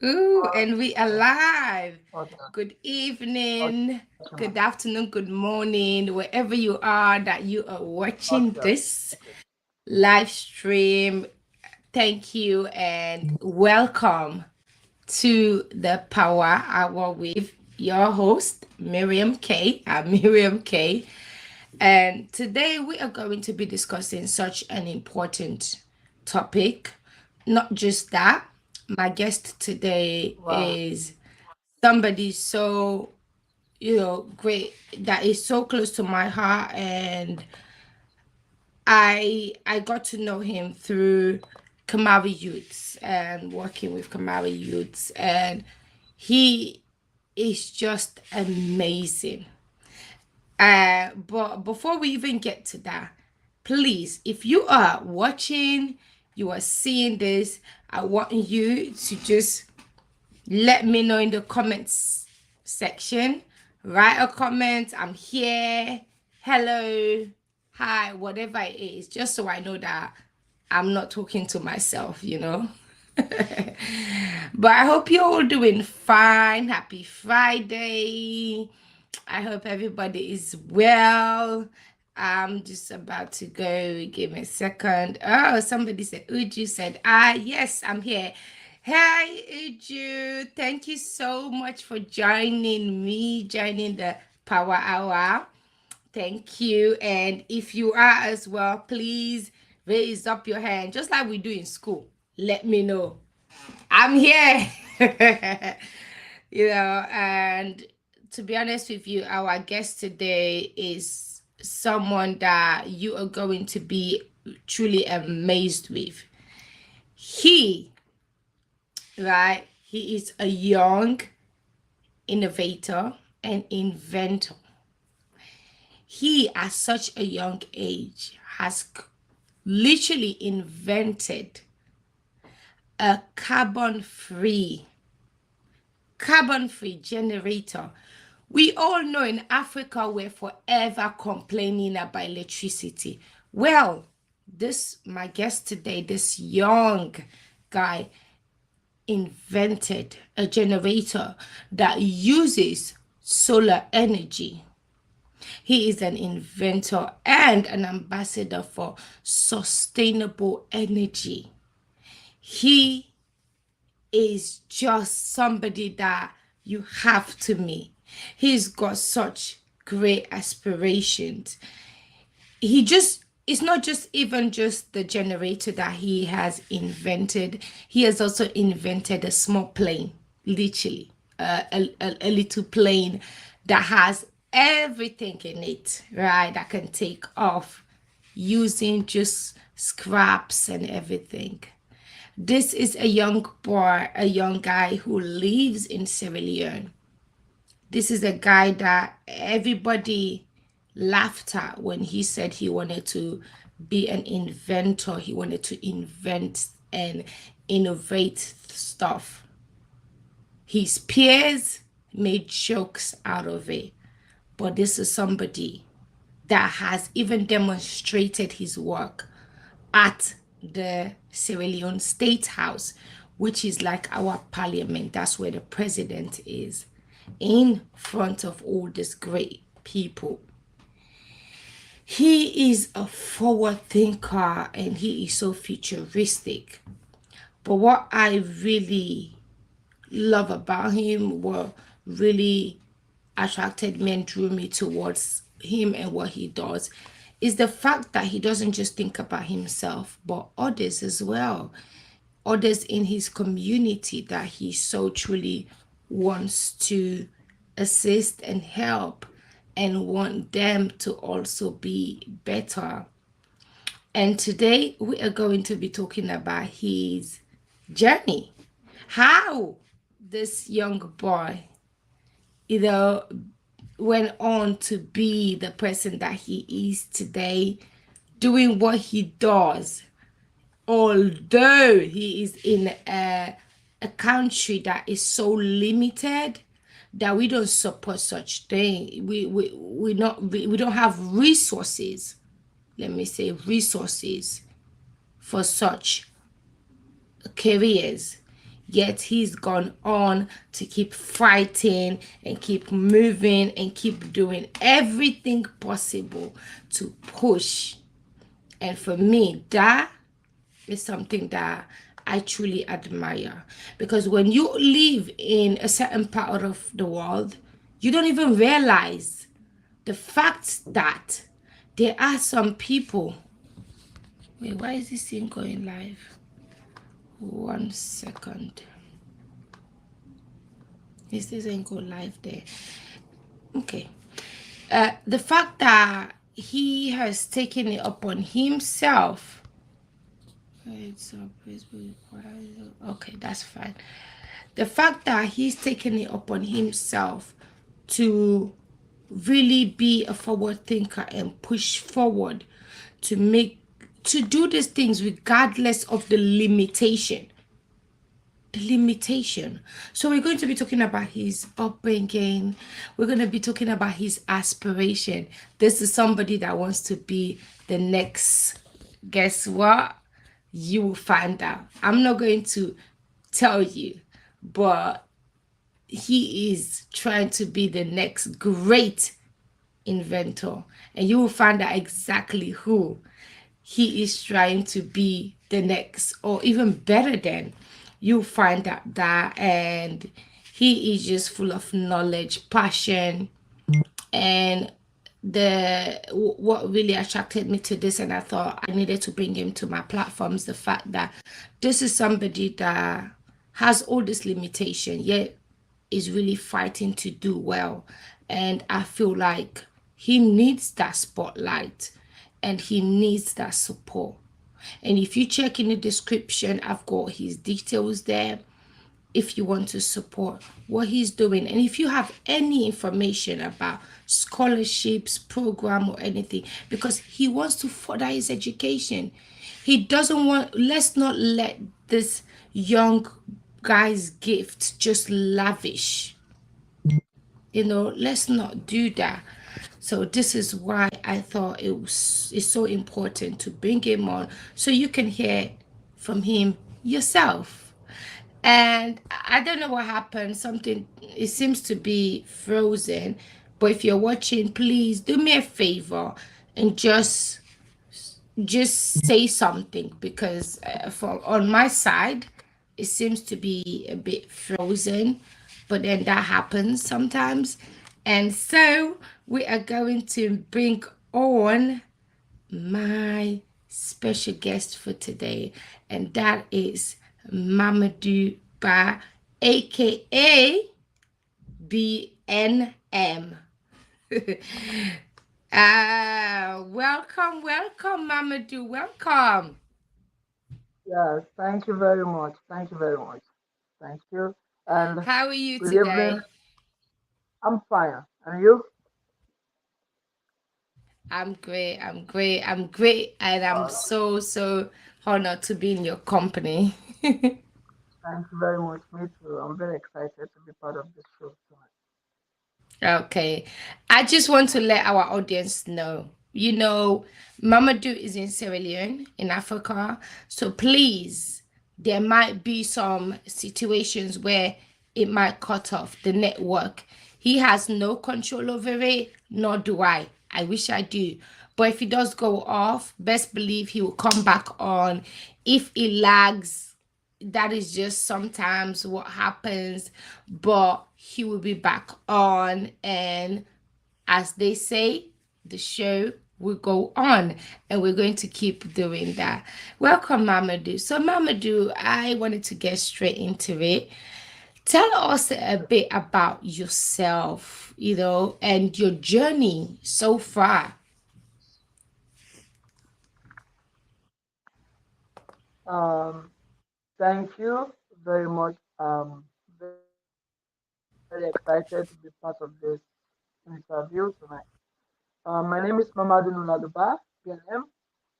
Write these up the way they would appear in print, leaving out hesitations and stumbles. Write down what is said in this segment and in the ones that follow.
Ooh, and we are live. Okay, Good okay, evening, ma'am. good afternoon, good morning, wherever you are that you are watching Okay, this live stream. Thank you and welcome to the Power Hour with your host, Miriam K. I'm Miriam K. And today we are going to be discussing such an important topic. Not just that, my guest today wow. is somebody so, great, that is so close to my heart, and I got to know him through Kamari Youths and working with Kamari Youths, and he is just amazing. But before we even get to that, please, if you are watching, you are seeing this, I want you to just let me know in the comments section. Write a comment. I'm here. Hello. Hi. Whatever it is. Just so I know that I'm not talking to myself. But I hope you're all doing fine. Happy Friday. I hope everybody is well. I'm just about to go. Give me a second. Oh, somebody said, Uju said, yes, I'm here. Hey, Uju. Thank you so much for joining me, joining the Power Hour. Thank you. And if you are as well, please raise up your hand, just like we do in school. Let me know. I'm here. And to be honest with you, our guest today is someone that you are going to be truly amazed with. He, right? He is a young innovator and inventor. He, at such a young age, has literally invented a carbon free generator. We all know in Africa we're forever complaining about electricity. Well, this my guest today, this young guy, invented a generator that uses solar energy. He is an inventor and an ambassador for sustainable energy. He is just somebody that you have to meet. He's got such great aspirations. It's not just even just the generator that he has invented. He has also invented a small plane, literally, a little plane that has everything in it, right? That can take off using just scraps and everything. This is a young boy, a young guy who lives in Sierra Leone. This is a guy that everybody laughed at when he said he wanted to be an inventor. He wanted to invent and innovate stuff. His peers made jokes out of it. But this is somebody that has even demonstrated his work at the Sierra Leone State House, which is like our parliament. That's where the president is, in front of all these great people. He is a forward thinker and he is so futuristic. But what I really love about him, what really attracted me and drew me towards him and what he does, is the fact that he doesn't just think about himself, but others as well. Others in his community that he so truly wants to assist and help and want them to also be better. And today we are going to be talking about his journey. How this young boy, you know, went on to be the person that he is today, doing what he does, although he is in a country that is so limited that we don't support such thing. We don't have resources. Let me say resources for such careers. Yet he's gone on to keep fighting and keep moving and keep doing everything possible to push. And for me, that is something that I truly admire. Because when you live in a certain part of the world, you don't even realize the fact that there are some people. Wait, why is this thing going live? 1 second. This doesn't go live there. Okay. The fact that he has taken it upon himself. It's okay, that's fine. The fact that he's taken it upon himself to really be a forward thinker and push forward to make to do these things regardless of the limitation. So we're going to be talking about his upbringing. We're going to be talking about his aspiration. This is somebody that wants to be the next. Guess what? You will find out. I'm not going to tell you, but he is trying to be the next great inventor, and you will find out exactly who he is trying to be the next, or even better than. You'll find out that, and he is just full of knowledge, passion, and what really attracted me to this, and I thought I needed to bring him to my platforms, the fact that this is somebody that has all this limitation yet is really fighting to do well. And I feel like he needs that spotlight and he needs that support. And if you check in the description, I've got his details there if you want to support what he's doing. And if you have any information about scholarships, program, or anything, because he wants to further his education. He doesn't want, let's not let this young guy's gift just lavish. Let's not do that. So this is why I thought it's so important to bring him on so you can hear from him yourself. And I don't know what happened. Something, it seems to be frozen. But if you're watching, please do me a favor and just say something, because for on my side it seems to be a bit frozen, but then that happens sometimes. And so we are going to bring on my special guest for today, and that is Mamadu Bah, aka BNM. Welcome, Mamadou. Welcome. Yes, thank you very much. Thank you very much. Thank you. And How are you good evening. today? I'm fine. And you? I'm great. I'm great. I'm great. And I'm Uh, so honored to be in your company. Thank you very much. Me too. I'm very excited to be part of this show tonight. Okay. I just want to let our audience know, Mamadou is in Sierra Leone in Africa. So please, there might be some situations where it might cut off the network. He has no control over it, nor do I. I wish I do. But if it does go off, best believe he will come back on. If it lags, that is just sometimes what happens, but he will be back on, and as they say, the show will go on, and we're going to keep doing that. Welcome, Mamadou. So Mamadou, I wanted to get straight into it. Tell us a bit about yourself, and your journey so far. Um, Thank you very much. Very excited to be part of this interview tonight. My name is Mamadu Nuladu Bah, BNM.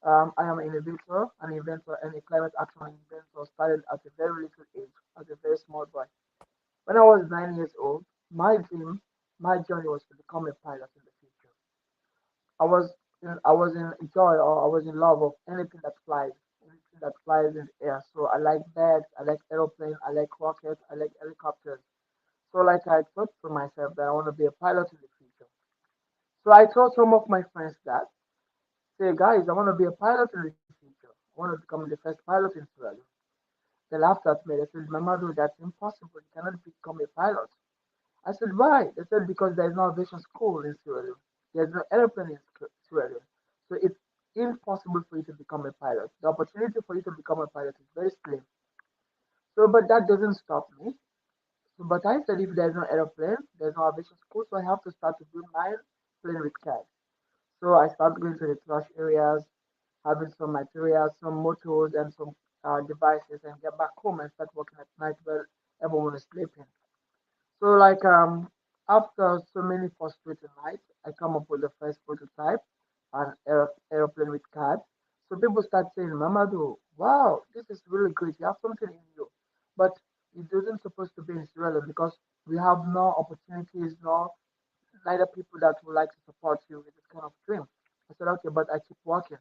I am an innovator, an inventor, and a climate action inventor. Started at a very little age, as a very small boy. When I was 9 years old, my dream, my journey was to become a pilot in the future. I was I was in joy, or I was in love of anything that flies, anything that flies in the air. So I like birds, I like aeroplanes, I like rockets, I like helicopters. So like I thought to myself that I want to be a pilot in the future. So I told some of my friends that, say, guys, I want to be a pilot in the future. I want to become the first pilot in Sierra Leone. They laughed at me. They said, Mamadu, that's impossible. You cannot become a pilot. I said, why? They said, because there's no aviation school in Sierra Leone. There's no airplane in Sierra Leone. So it's impossible for you to become a pilot. The opportunity for you to become a pilot is very slim. So, but that doesn't stop me. So, but I said, if there's no airplane, there's no aviation school, so I have to start to build my plane with CAD. So I started going to the trash areas, having some materials, some motors, and some devices, and get back home and start working at night while everyone is sleeping. So after so many frustrating nights, I come up with the first prototype, an aeroplane with CAD. So people start saying, Mamadou, wow, this is really great. You have something in you. But it isn't supposed to be in Sierra Leone because we have no opportunities, neither people that would like to support you with this kind of dream. I said, okay, but I keep working.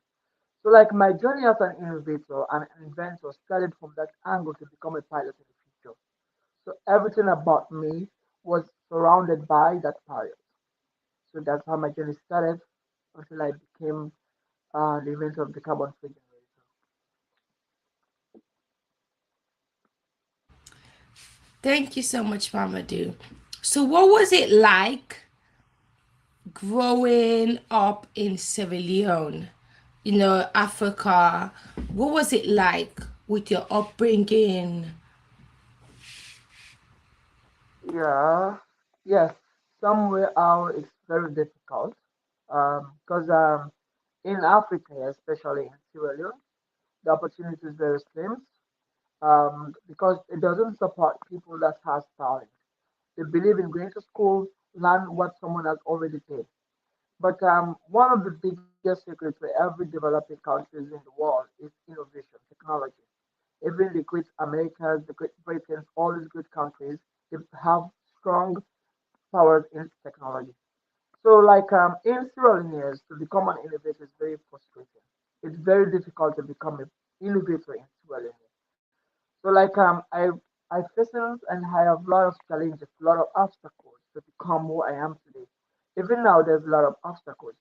So like my journey as an innovator and an inventor started from that angle to become a pilot in the future. So everything about me was surrounded by that pilot. So that's how my journey started until I became the inventor of the carbon free generator. Thank you so much, Mamadou. So, what was it like growing up in Sierra Leone, Africa? What was it like with your upbringing? Yeah, yes, somewhere out it's very difficult because in Africa, especially in Sierra Leone, the opportunity is very slim because it doesn't support people that has talent. They believe in going to school, learn what someone has already paid. But one of the biggest secrets for every developing countries in the world is innovation, technology. Even the great Americas, the great Britains, all these great countries, they have strong powers in technology. So, in Sierra Leone, to become an innovator is very frustrating. It's very difficult to become an innovator in Sierra Leone. So, I faced and I have a lot of challenges, a lot of obstacles to become who I am today. Even now, there's a lot of obstacles.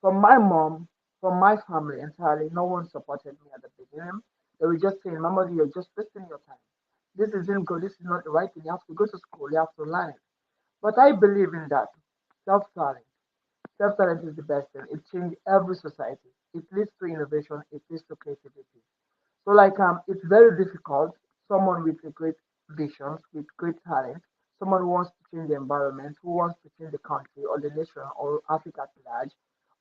From my mom, from my family entirely, no one supported me at the beginning. They were just saying, Mama, you're just wasting your time. This isn't good. This is not the right thing. You have to go to school. You have to learn. But I believe in that. Self-talent. Self-talent is the best thing. It changes every society. It leads to innovation. It leads to creativity. So it's very difficult. Someone with a great vision, with great talent, someone who wants to change the environment, who wants to change the country or the nation or Africa at large,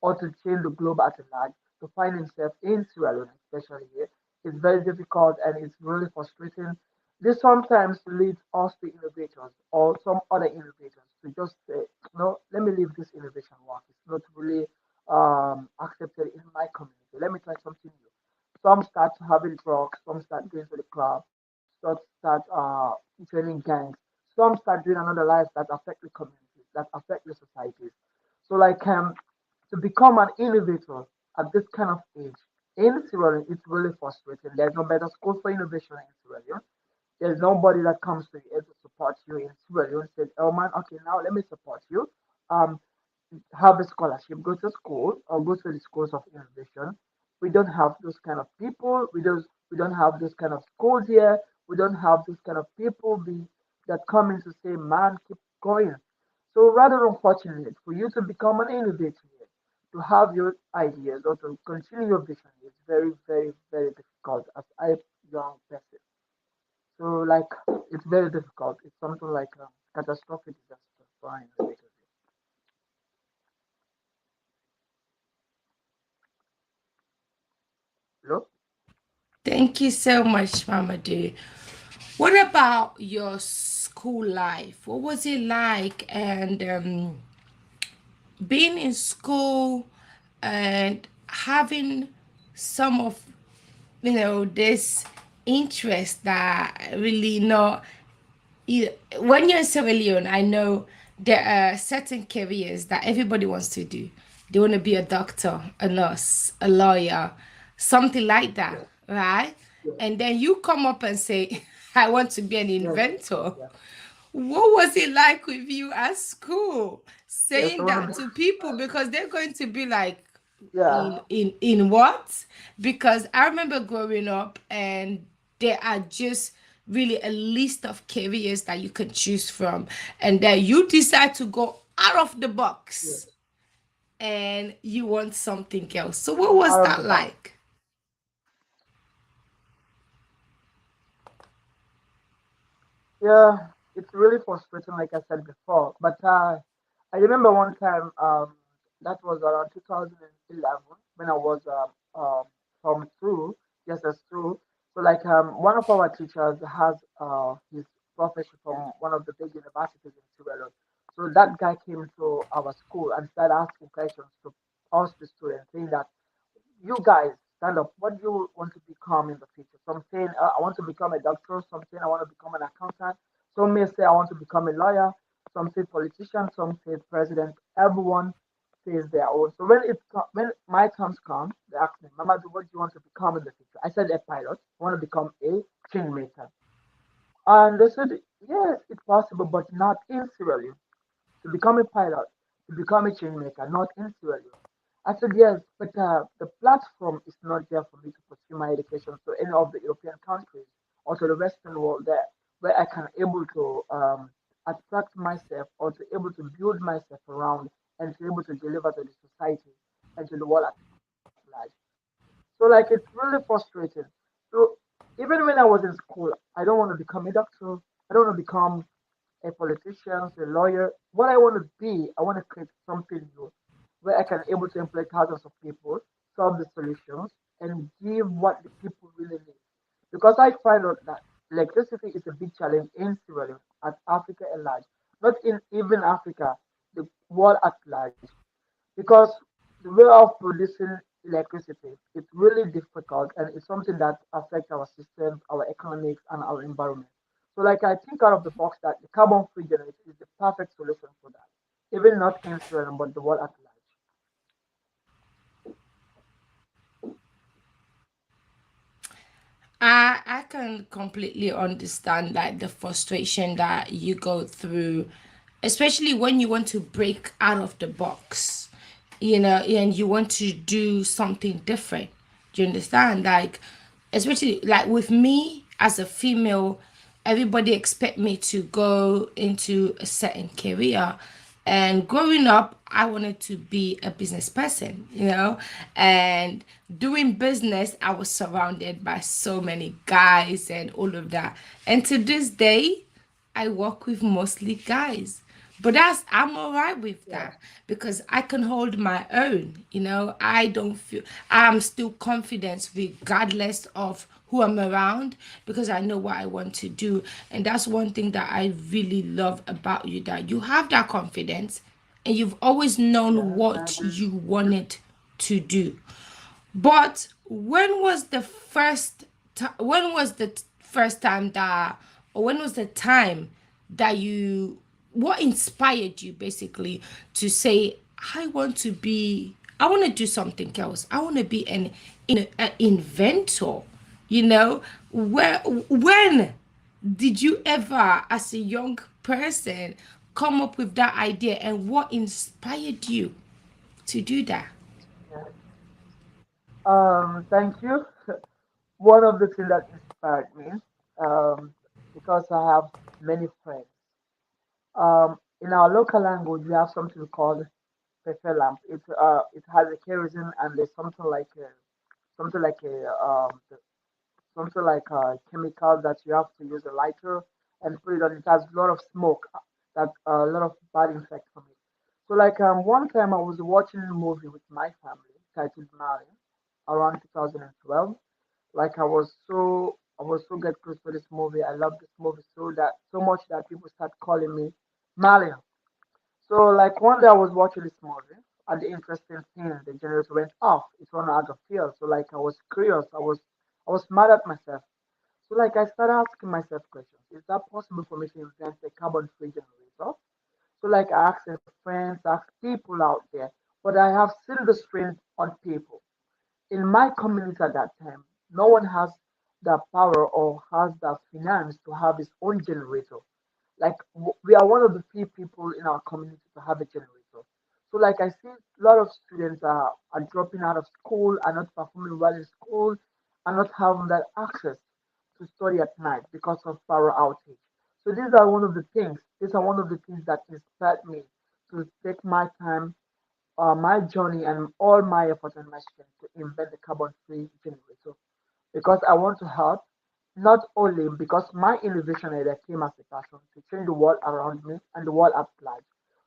or to change the globe at large, to find himself in Sierra Leone, especially here, it's very difficult and it's really frustrating. This sometimes leads us to innovators or some other innovators to just say, no, let me leave this innovation work. It's not really accepted in my community. Let me try something new. Some start having drugs, some start going to the club, some start joining gangs, some start doing another life that affect the communities, that affect the societies. So to become an innovator at this kind of age in Sierra Leone, it's really frustrating. There's no better school for innovation in Sierra Leone. There's nobody that comes to you to support you in Sierra Leone. Said, "Oh man, okay, now let me support you. Um, have a scholarship, go to school or go to the schools of innovation. We don't have those kind of people. We don't have those kind of schools here. We don't have those kind of people that come in to say, man, keep going. So rather unfortunate for you to become an innovator here, to have your ideas or to continue your vision is very, very, very difficult as a young person. So it's very difficult. It's something like a catastrophic disaster for an innovator. Hello? Thank you so much, Mamadou. What about your school life? What was it like? And being in school and having some of this interest that really not when you're in Sierra Leone, I know there are certain careers that everybody wants to do. They want to be a doctor, a nurse, a lawyer, something like that. Yes. right? Yes. And then you come up and say, I want to be an Yes. inventor. Yeah. What was it like with you at school Yes. I saying want to that be. to people? Because they're going to be like, Yeah. in what? Because I remember growing up and there are just really a list of careers that you can choose from, and then you decide to go out of the box Yes. and you want something else. So what was Out of the that box. like? Yeah, it's really frustrating, like I said before. But I remember one time, that was around 2011 when I was from two, just as two. So like one of our teachers has his professor from one of the big universities in Sierra Leone. So that guy came to our school and started asking questions to us, the students, saying that you guys stand up. What do you want to become in the future? Some saying I want to become a doctor. Some saying I want to become an accountant. Some may say I want to become a lawyer. Some say politician. Some say president. Everyone says their own. So when my turns come, they ask me, Mama, what do you want to become in the future? I said a pilot. I want to become a chain maker. And they said, yes, it's possible, but not in Sierra Leone to become a pilot, to become a chain maker, not in Sierra Leone. I said, yes, but the platform is not there for me to pursue my education to any of the European countries or to the Western world there, where I can able to attract myself or to able to build myself around and to able to deliver to the society and to the world at large. So like it's really frustrating. So even when I was in school, I don't want to become a doctor. I don't want to become a politician, a lawyer. What I want to be, I want to create something new where I can able to employ thousands of people, solve the solutions, and give what the people really need. Because I find out that electricity is a big challenge in Sierra Leone, at Africa at large, not in even Africa, the world at large. Because the way of producing electricity, it's really difficult and it's something that affects our systems, our economics, and our environment. So, like I think out of the box that the carbon-free generator is the perfect solution for that. Even not in Sweden, but the world at large. I can completely understand like the frustration that you go through, especially when you want to break out of the box, and you want to do something different. Do you understand? Like, especially like with me as a female, everybody expect me to go into a certain career, and growing up I wanted to be a business person, and doing business I was surrounded by so many guys and all of that, and to this day I work with mostly guys. But I'm all right with Yes, that because I can hold my own. I don't feel I'm still confident regardless of who I'm around because I know what I want to do. And that's one thing that I really love about you, that you have that confidence and you've always known yes, I what agree. you wanted to do. But when was the first time that, or when was the time that what inspired you basically to say, I want to do something else. I want to be an inventor, you know? When did you ever, as a young person, come up with that idea, and what inspired you to do that? Yes. Thank you. One of the things that inspired me, um, because I have many friends. In our local language, we have something called pepe lamp. It has a kerosene and there's something like a something like a chemical that you have to use a lighter and put it on. It has a lot of smoke, that a lot of bad effect from it. So like one time I was watching a movie with my family titled Mali around 2012. Like I was so get close to this movie. I love this movie so much that people start calling me Mali. So like one day I was watching this movie and the interesting thing, the generator went off. It ran out of fuel. So like I was curious. I was mad at myself. So like I started asking myself questions. Is that possible for me to invent a carbon-free generator? So like I asked friends, asked people out there, but I have seen the strain on people in my community at that time. No one has the power or has the finance to have his own generator. Like we are one of the few people in our community to have a generator. So like I see a lot of students are dropping out of school, are not performing well in school, are not having that access to study at night because of power outage. So these are one of the things that inspired me to take my time, my journey and all my effort and my strength to invent the carbon free generator because I want to help, not only because my innovation idea came as a passion to change the world around me and the world at large.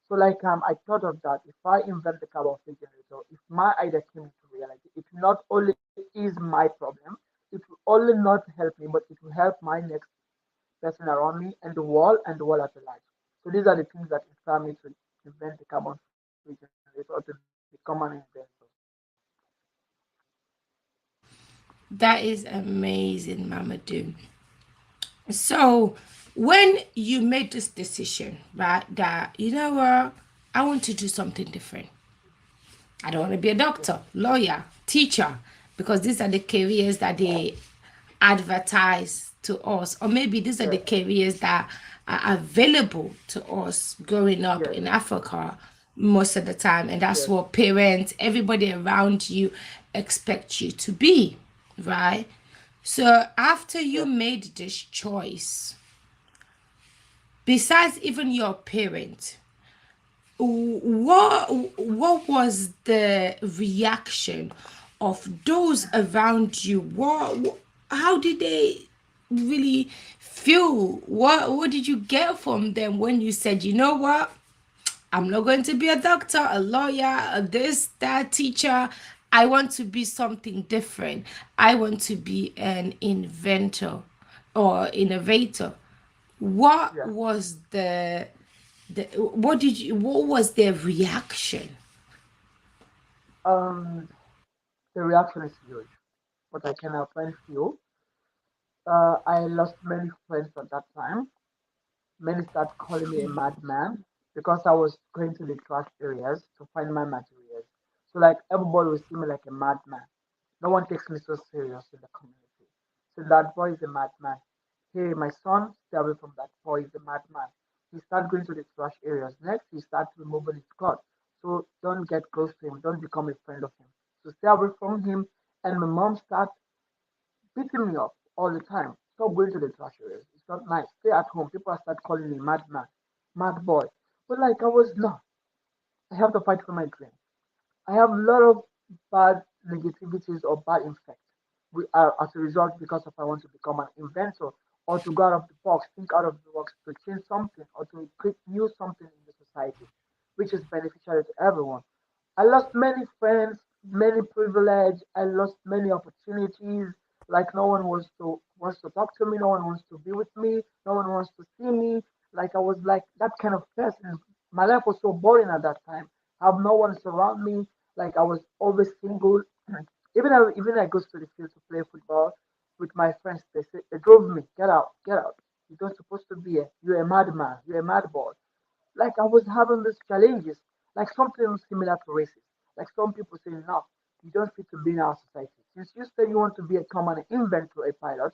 So like I thought of that if I invent the carbon free generator, if my idea came into reality, it not only is my problem, it will only not help me, but it will help my next person around me and the world at large. So these are the things that inspire me to invent the carbon free generator or to become an inventor. That is amazing, Mamadou. So, when you made this decision, right, that you know what, I want to do something different. I don't want to be a Yeah, doctor, lawyer, teacher, because these are the careers that they advertise to us, or maybe these are yeah, the careers that are available to us growing up yes, in Africa most of the time, and that's yes, what parents, everybody around you expect you to be, right? So after you yes. made this choice, besides even your parents, what was the reaction of those around you? How did they really feel? What did you get from them when you said, you know what, I'm not going to be a doctor, a lawyer, a this, that, teacher. I want to be something different. I want to be an inventor or innovator. What Yeah. was what was their reaction? Um, the reaction is huge. But I can outline few. I lost many friends at that time. Many started calling me a madman because I was going to the trash areas to find my materials. So like everybody would see me like a madman. No one takes me so serious in the community. So that boy is a madman. Hey, my son, stay away from that boy. He's a madman. He started going to the trash areas. Next, he started removing his clothes. So don't get close to him. Don't become a friend of him. So stay away from him. And my mom started beating me up all the time. Stop going to the trash areas. It's not nice. Stay at home. People start calling me madman, mad boy. But like I was no, I have to fight for my dream. I have a lot of bad negativities or bad effects as a result because of I want to become an inventor or to go out of the box, think out of the box to change something or to create new something in the society, which is beneficial to everyone. I lost many friends, many privilege. I lost many opportunities. Like no one wants to talk to me. No one wants to be with me. No one wants to see me. Like I was like that kind of person. My life was so boring at that time. I have no one surround me. Like I was always single. Even I goes to the field to play football with my friends. They drove me. Get out, get out. You don't supposed to be here. You're a madman. You're a mad boy. Like I was having these challenges, like something similar to racism. Like some people say, no, you don't fit to be in our society. Since you say you want to be a common inventor, a pilot,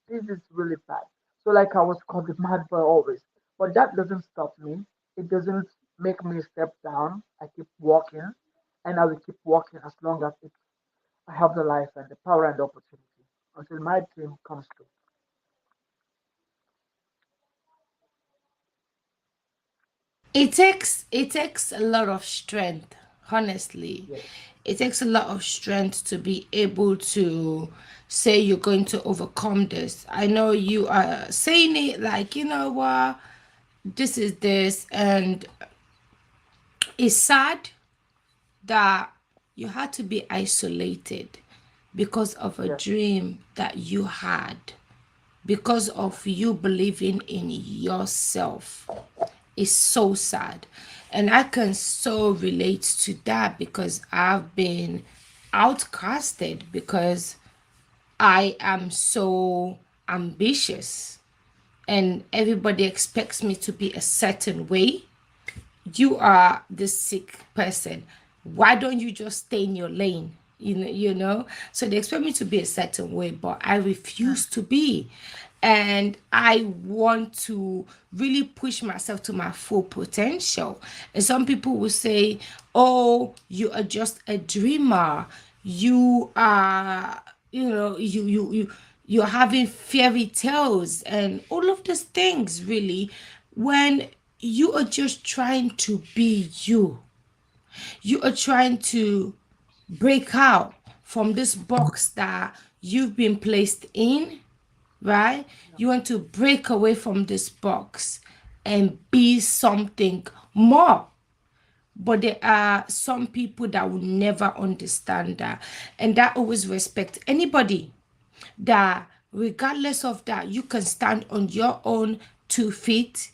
this is really bad. So like I was called the mad boy always. But that doesn't stop me. It doesn't make me step down. I keep walking and I will keep walking as long as I have the life and the power and the opportunity until my dream comes true. It takes a lot of strength, honestly. Yes, It takes a lot of strength to be able to say you're going to overcome this. I know you are saying it like, you know what, this is this, and it's sad that you had to be isolated because of a yes, dream that you had, because of you believing in yourself. Is so sad. And I can so relate to that because I've been outcasted because I am so ambitious and everybody expects me to be a certain way. You are the sick person. Why don't you just stay in your lane? you know. So they expect me to be a certain way, but I refuse to be. And I want to really push myself to my full potential. And some people will say, oh, you are just a dreamer, you are, you're having fairy tales and all of these things, really, when you are just trying to be you. You are trying to break out from this box that you've been placed in, right? Yeah. You want to break away from this box and be something more. But there are some people that will never understand that. And that always respect anybody that, regardless of that, you can stand on your own 2 feet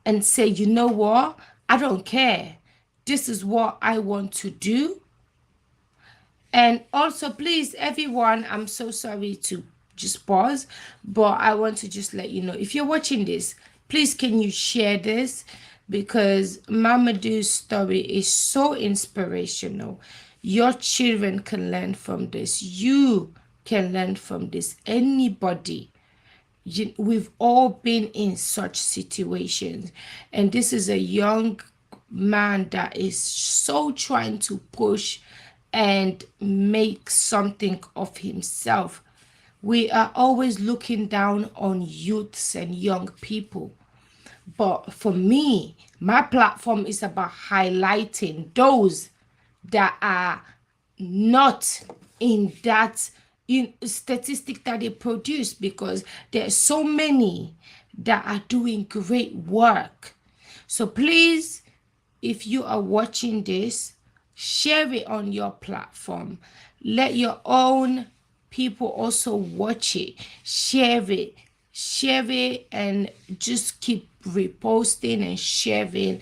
and say, you know what? I don't care. This is what I want to do. And also, please, everyone, I'm so sorry to just pause, but I want to just let you know, if you're watching this, please can you share this, because Mamadu's story is so inspirational. Your children can learn from this. You can learn from this. Anybody, we've all been in such situations, and this is a young man that is so trying to push and make something of himself. We are always looking down on youths and young people, but for me, my platform is about highlighting those that are not in that statistic that they produce, because there are so many that are doing great work. So please, if you are watching this, share it on your platform. Let your own people also watch it. Share it, and just keep reposting and sharing.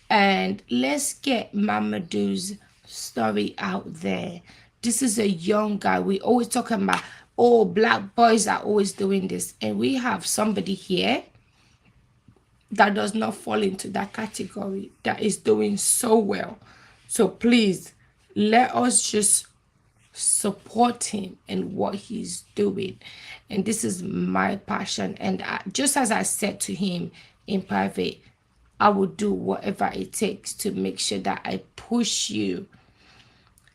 And let's get Mamadu's story out there. This is a young guy. We always talk about, oh, black boys are always doing this. And we have somebody here that does not fall into that category, that is doing so well. So please, let us just support him and what he's doing. And this is my passion. And just as I said to him in private, I will do whatever it takes to make sure that I push you.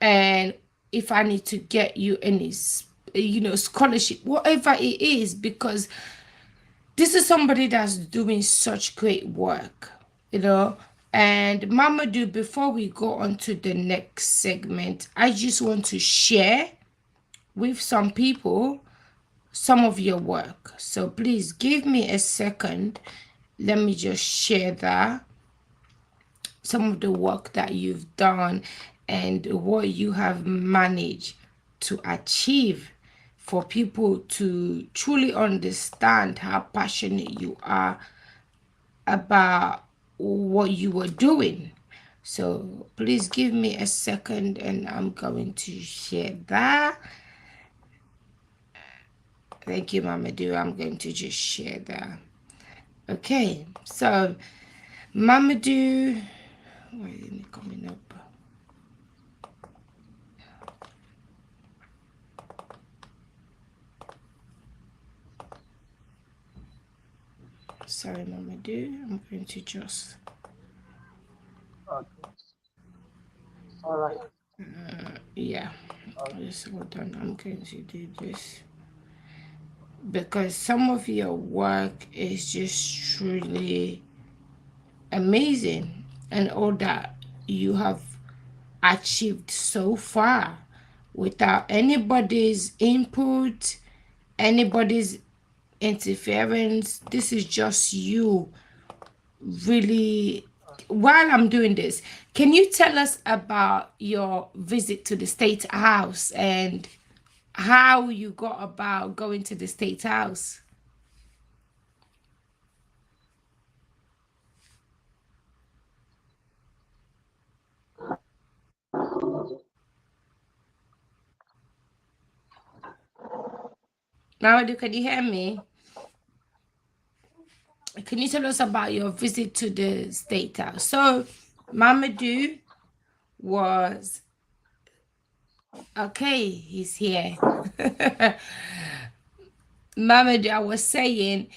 And if I need to get you any, scholarship, whatever it is, because this is somebody that's doing such great work, you know. And Mamadou, before we go on to the next segment, I just want to share with some people some of your work. So please give me a second. Let me just share that. Some of the work that you've done and what you have managed to achieve, for people to truly understand how passionate you are about what you were doing. So please give me a second and I'm going to share that. Thank you, Mamadou. I'm going to just share that. Okay, so Mamadou, why isn't it coming up? Sorry, Mamadou. I'm going to just, Okay. All right. yeah, Okay. just hold on. I'm going to do this because some of your work is just truly amazing, and all that you have achieved so far without anybody's input, anybody's interference. This is just you really. While I'm doing this, can you tell us about your visit to the State House and how you got about going to the State House? Mamadou, can you hear me? Can you tell us about your visit to the State House? So, Mamadou was Okay, he's here. Mamadu, I was saying,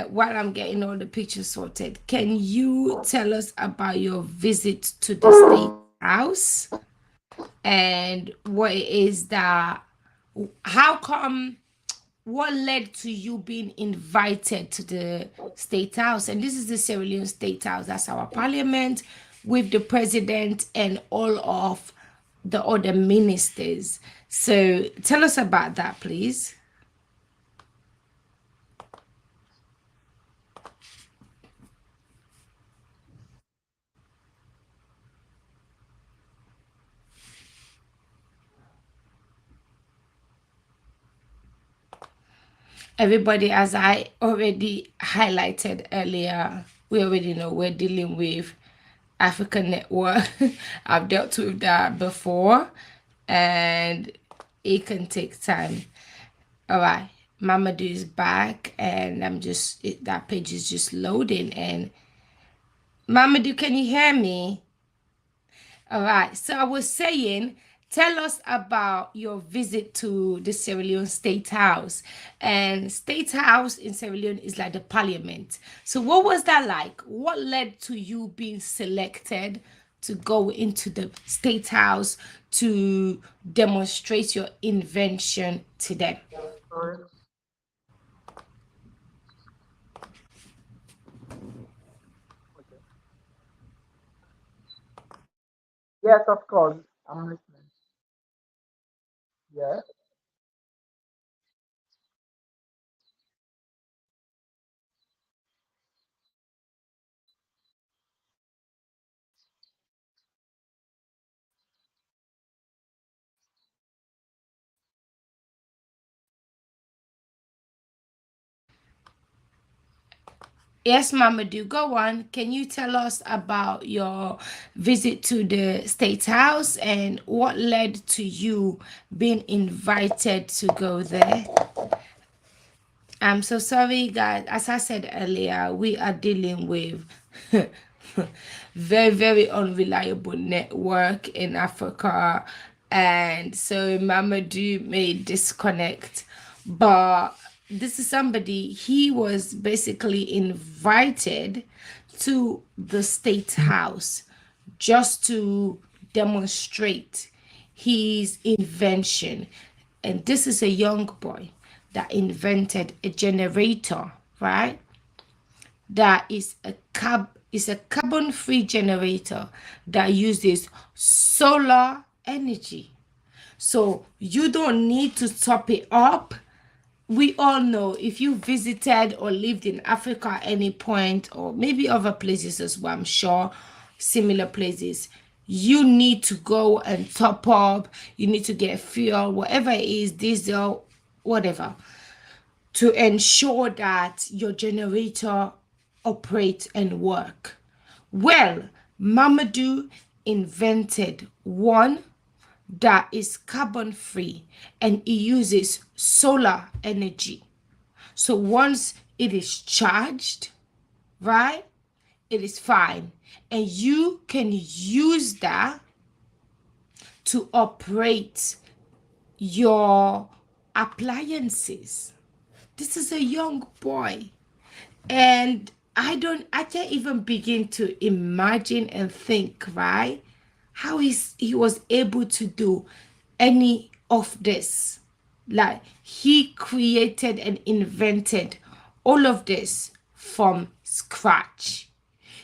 while I'm getting all the pictures sorted, can you tell us about your visit to the State House and what it is that, how come, what led to you being invited to the State House? And this is the Sierra Leone State House. That's our parliament with the president and all of the other ministers. So tell us about that, please. Everybody, as I already highlighted earlier, we already know we're dealing with African network. I've dealt with that before, and it can take time. All right, Mamadou is back, and that page is just loading. And Mamadou, can you hear me? All right. So I was saying, tell us about your visit to the Sierra Leone State House. And State House in Sierra Leone is like the parliament. So what was that like? What led to you being selected to go into the State House to demonstrate your invention to them? Yeah, sorry. Okay. Yes, of course. I'm listening. Yeah. Yes, Mamadou, go on. Can you tell us about your visit to the State House and what led to you being invited to go there? I'm so sorry, guys. As I said earlier, we are dealing with very, very unreliable network in Africa. And so Mamadou may disconnect. But this is somebody, he was basically invited to the State House just to demonstrate his invention. And this is a young boy that invented a generator, right? That is a carbon free generator that uses solar energy. So you don't need to top it up. We all know, if you visited or lived in Africa at any point, or maybe other places as well, I'm sure similar places, you need to go and top up. You need to get fuel, whatever it is, diesel, whatever, to ensure that your generator operates and work. Well, Mamadou invented one that is carbon free and it uses solar energy. So once it is charged, right, it is fine. And you can use that to operate your appliances. This is a young boy. And I can't even begin to imagine and think, right? How he was able to do any of this. Like, he created and invented all of this from scratch.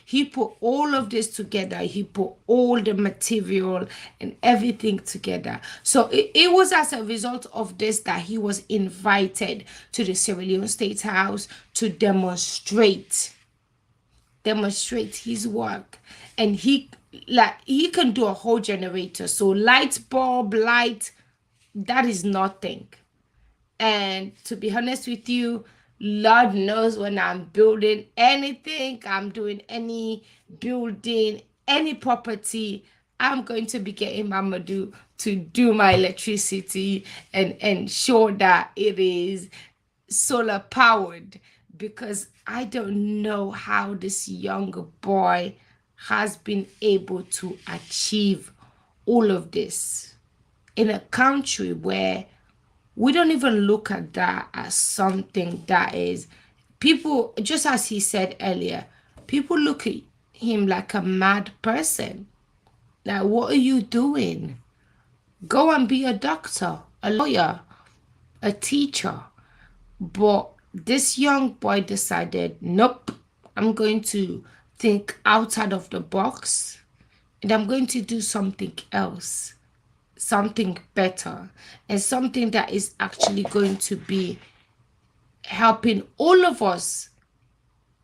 He put all of this together. He put all the material and everything together. So it was as a result of this that he was invited to the Sierra Leone State House to demonstrate his work. And he can do a whole generator. So light bulb, light, that is nothing. And to be honest with you, Lord knows when I'm building anything, I'm doing any building, any property, I'm going to be getting Mamadou to do my electricity and ensure that it is solar powered, because I don't know how this young boy has been able to achieve all of this. in a country where we don't even look at that as something that is, people, just as he said earlier, people look at him like a mad person. Like, what are you doing? Go and be a doctor, a lawyer, a teacher. But this young boy decided, nope, I'm going to think outside of the box and I'm going to do something else, something better, and something that is actually going to be helping all of us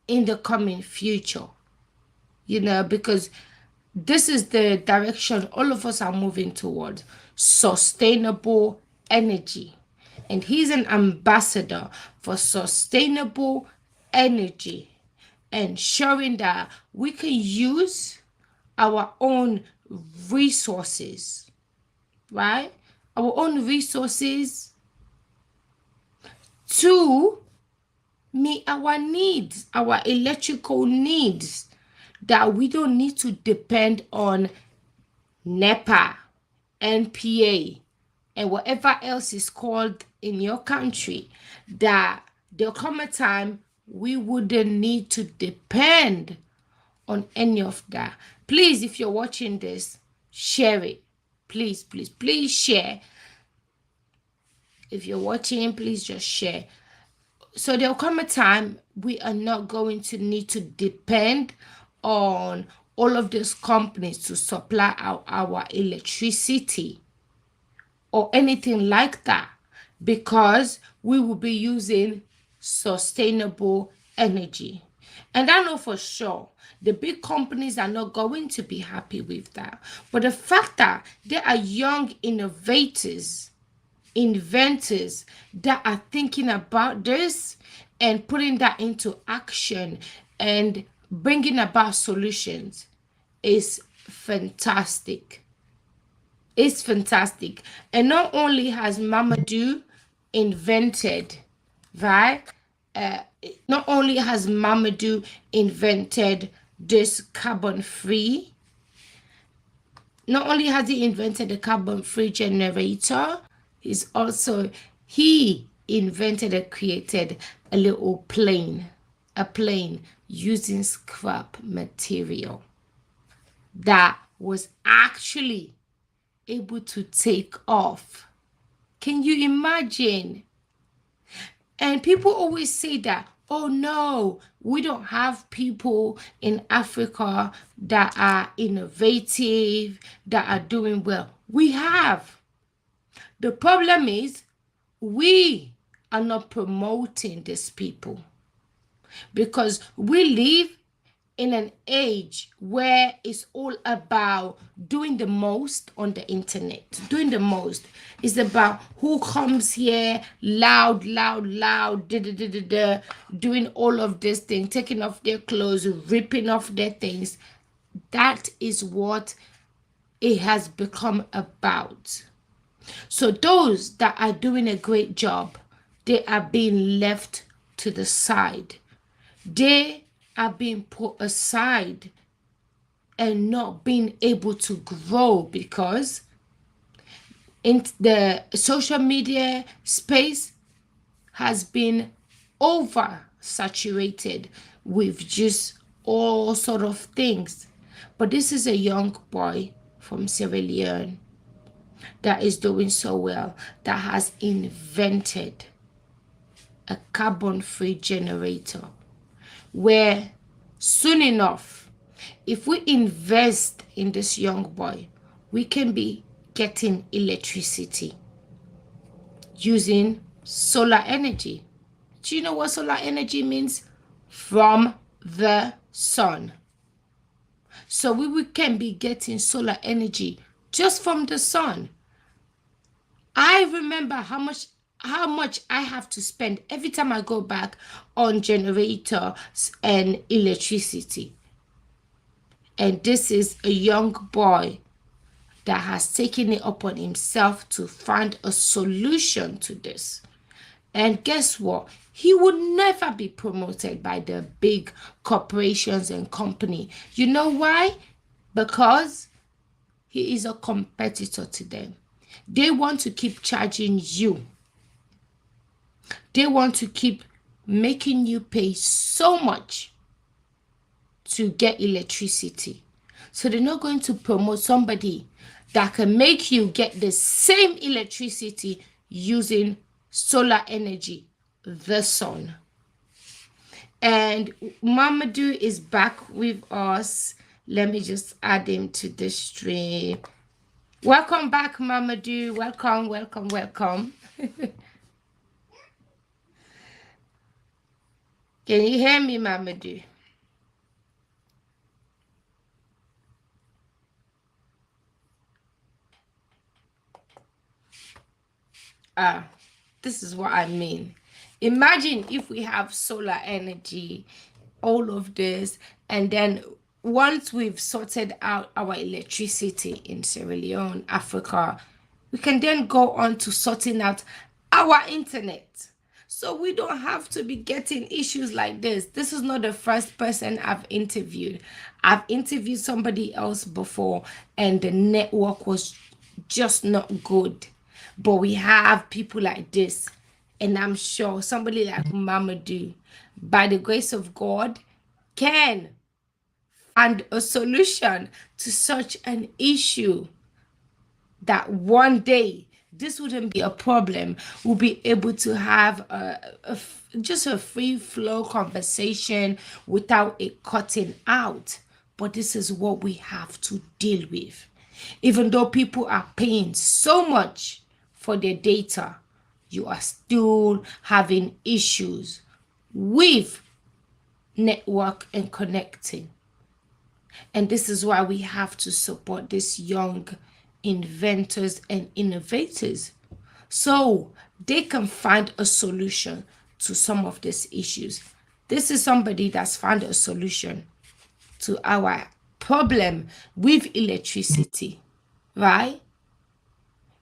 in the coming future, because this is the direction all of us are moving towards: sustainable energy. And he's an ambassador for sustainable energy, and showing that we can use our own resources, right? Our own resources to meet our needs, our electrical needs, that we don't need to depend on NEPA, NPA, and whatever else is called in your country, that there'll come a time we wouldn't need to depend on any of that. Please, if you're watching this, share it. Please, please, please share. If you're watching, please just share. So there'll come a time we are not going to need to depend on all of these companies to supply our electricity or anything like that, because we will be using sustainable energy. And I know for sure the big companies are not going to be happy with that. But the fact that there are young inventors that are thinking about this and putting that into action and bringing about solutions is fantastic. It's fantastic. And not only has Mamadou invented, right? Uh, Not only has Mamadou invented this carbon free, not only has he invented a carbon free generator, he invented and created a little a plane using scrap material that was actually able to take off. Can you imagine? And people always say that, oh no, we don't have people in Africa that are innovative, that are doing well. We have. The problem is we are not promoting these people, because we live in an age where it's all about doing the most on the internet. Doing the most is about who comes here loud, loud, loud, da, da, da, da, da, doing all of this thing, taking off their clothes, ripping off their things. That is what it has become about. So those that are doing a great job, they are being left to the side. They are being put aside and not being able to grow, because in the social media space has been oversaturated with just all sort of things. But this is a young boy from Sierra Leone that is doing so well, that has invented a carbon-free generator, where soon enough, if we invest in this young boy, we can be getting electricity using solar energy. Do you know what solar energy means? From the sun. So we can be getting solar energy just from the sun. I remember how much I have to spend every time I go back on generators and electricity. And this is a young boy that has taken it upon himself to find a solution to this. And guess what? He would never be promoted by the big corporations and company. You know why? Because he is a competitor to them. They want to keep charging you. They want to keep making you pay so much to get electricity. So they're not going to promote somebody that can make you get the same electricity using solar energy, the sun. And Mamadu is back with us. Let me just add him to the stream. Welcome back, Mamadu. Welcome, welcome, welcome. Can you hear me, Mamadu? Ah, this is what I mean. Imagine if we have solar energy, all of this, and then once we've sorted out our electricity in Sierra Leone, Africa, we can then go on to sorting out our internet. So we don't have to be getting issues like this. This is not the first person I've interviewed. I've interviewed somebody else before, and the network was just not good. But we have people like this, and I'm sure somebody like Mamadou, by the grace of God, can find a solution to such an issue that one day this wouldn't be a problem. We'll be able to have just a free flow conversation without it cutting out. But this is what we have to deal with. Even though people are paying so much for their data, you are still having issues with network and connecting. And this is why we have to support these young inventors and innovators so they can find a solution to some of these issues. This is somebody that's found a solution to our problem with electricity, right?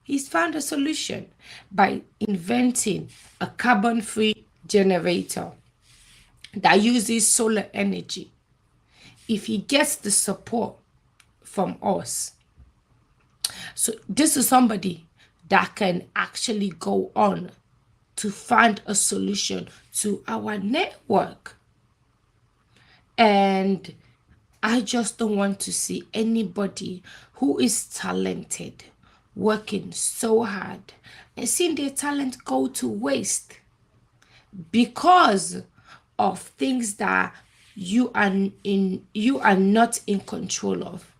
He's found a solution by inventing a carbon-free generator that uses solar energy. If he gets the support from us, so this is somebody that can actually go on to find a solution to our network. And I just don't want to see anybody who is talented working so hard and seeing their talent go to waste because of things that you are not in control of.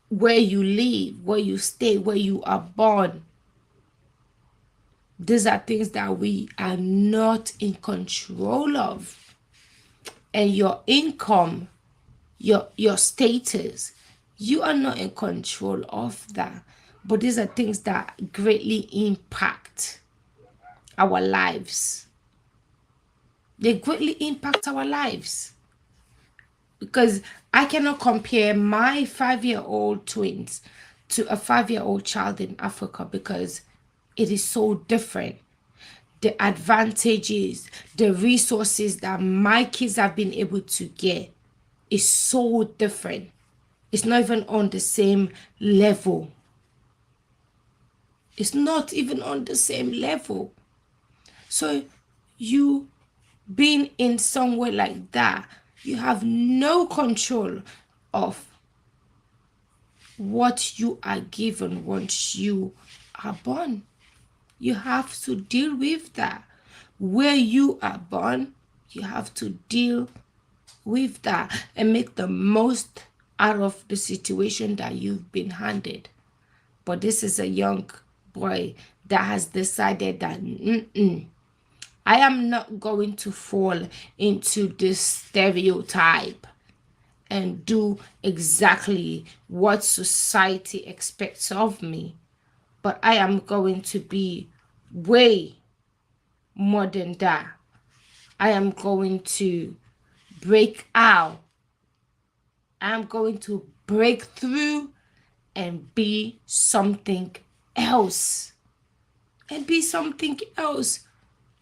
Where you live, where you stay, where you are born. These are things that we are not in control of. And your income, your status, you are not in control of that. But these are things that greatly impact our lives. They greatly impact our lives. Because I cannot compare my 5-year-old twins to a 5-year-old child in Africa because it is so different. The advantages, the resources that my kids have been able to get is so different. It's not even on the same level. It's not even on the same level. So you being in somewhere like that, you have no control of what you are given once you are born. You have to deal with that. Where you are born, you have to deal with that and make the most out of the situation that you've been handed. But this is a young boy that has decided that I am not going to fall into this stereotype and do exactly what society expects of me. But I am going to be way more than that. I am going to break out. I am going to break through and be something else. And be something else.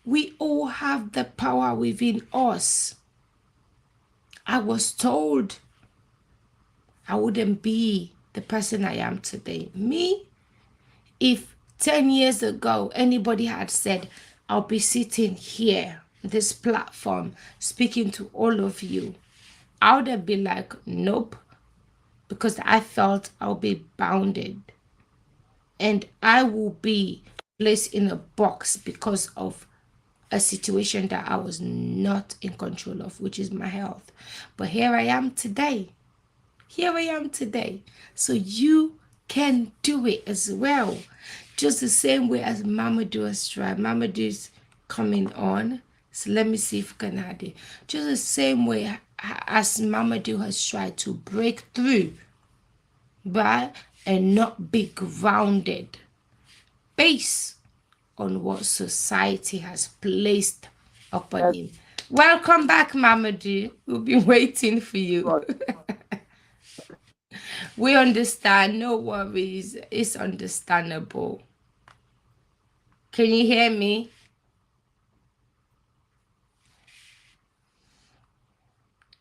We all have the power within us. I was told I wouldn't be the person I am today. Me, If 10 years ago anybody had said, I'll be sitting here, this platform, speaking to all of you, I would have been like, nope, because I felt I'll be bounded and I will be placed in a box because of a situation that I was not in control of, which is my health. But here I am today. Here I am today. So you can do it as well. Just the same way as Mamadu has tried. Mamadu's coming on. So let me see if I can add it. Just the same way as Mamadu has tried to break through, but and not be grounded based on what society has placed upon him. Yes, Welcome back, Mamadu. We've been waiting for you. God. We understand. No worries. It's understandable. Can you hear me?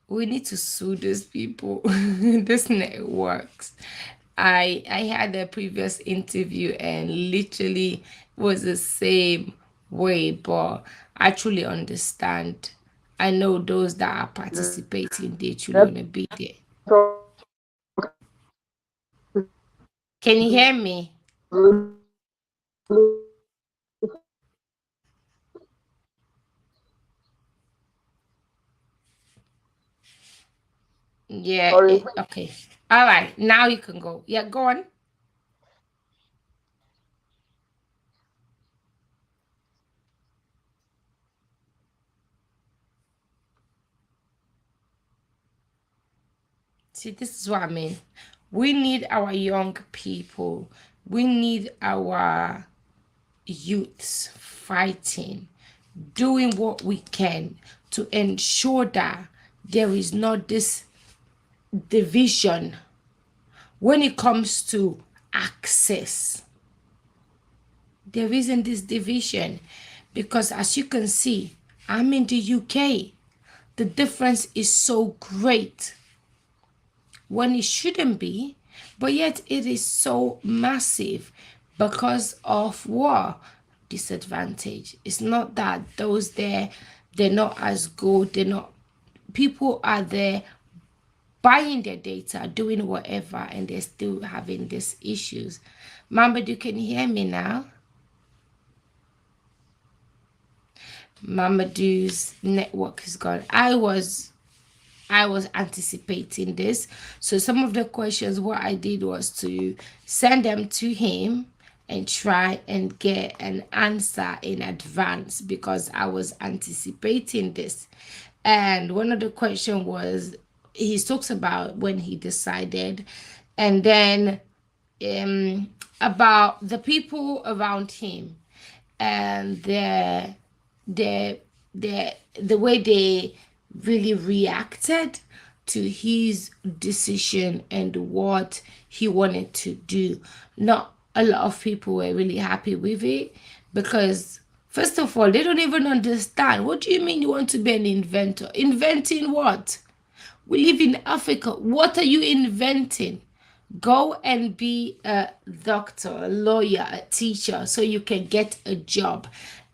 We need to sue these people. This networks. I had a previous interview and literally was the same way, but I truly understand. I know those that are participating, they truly want to be there. Can you hear me? Yeah, Sorry. okay. All right, now you can go. Yeah, go on. See, this is what I mean. We need our young people. We need our youths fighting, doing what we can to ensure that there is not this division when it comes to access. There isn't this division because, as you can see, I'm in the UK. The difference is so great when it shouldn't be, but yet it is so massive because of what? Disadvantage. It's not that those there, they're not as good, they're not, people are there buying their data, doing whatever, and they're still having these issues. Mamadu, can you hear me now? Mamadu's network is gone. I was anticipating this. So some of the questions, what I did was to send them to him and try and get an answer in advance because I was anticipating this. And one of the question was, he talks about when he decided, and then about the people around him and the the way they really reacted to his decision and what he wanted to do. Not a lot of people were really happy with it because, first of all, they don't even understand. What do you mean you want to be an inventor? Inventing what? We live in Africa. What are you inventing? Go and be a doctor, a lawyer, a teacher so you can get a job.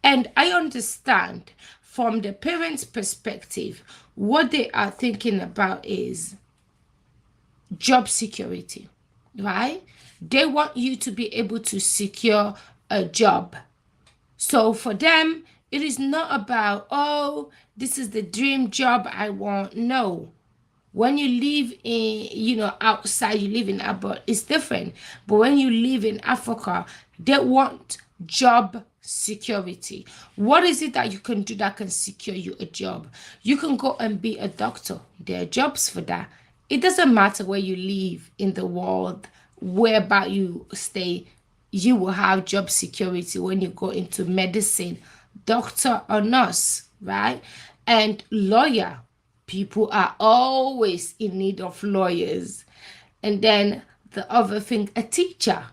And I understand from the parents' perspective, what they are thinking about is job security, right? They want you to be able to secure a job. So for them, it is not about, oh, this is the dream job I want. No. When you live in, outside, you live in abroad, it's different. But when you live in Africa, they want job security. What is it that you can do that can secure you a job? You can go and be a doctor. There are jobs for that. It doesn't matter where you live in the world, whereabout you stay, you will have job security when you go into medicine, doctor or nurse, right? And lawyer. People are always in need of lawyers. And then the other thing, a teacher.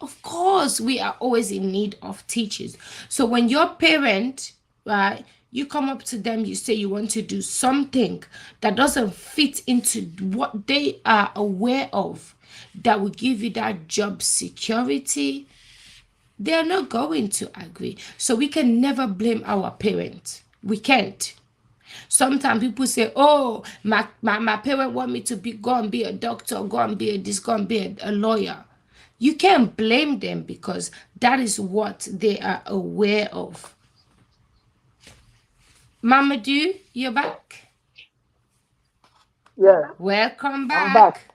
Of course, we are always in need of teachers. So when your parent, right, you come up to them, you say you want to do something that doesn't fit into what they are aware of, that will give you that job security, They're not going to agree. So we can never blame our parents. We can't. Sometimes people say, oh, my parent want me to be go and be a doctor, go and be a this, go and be a lawyer. You can't blame them because that is what they are aware of. Mamadou, you're back. Yeah, Welcome I'm back. back.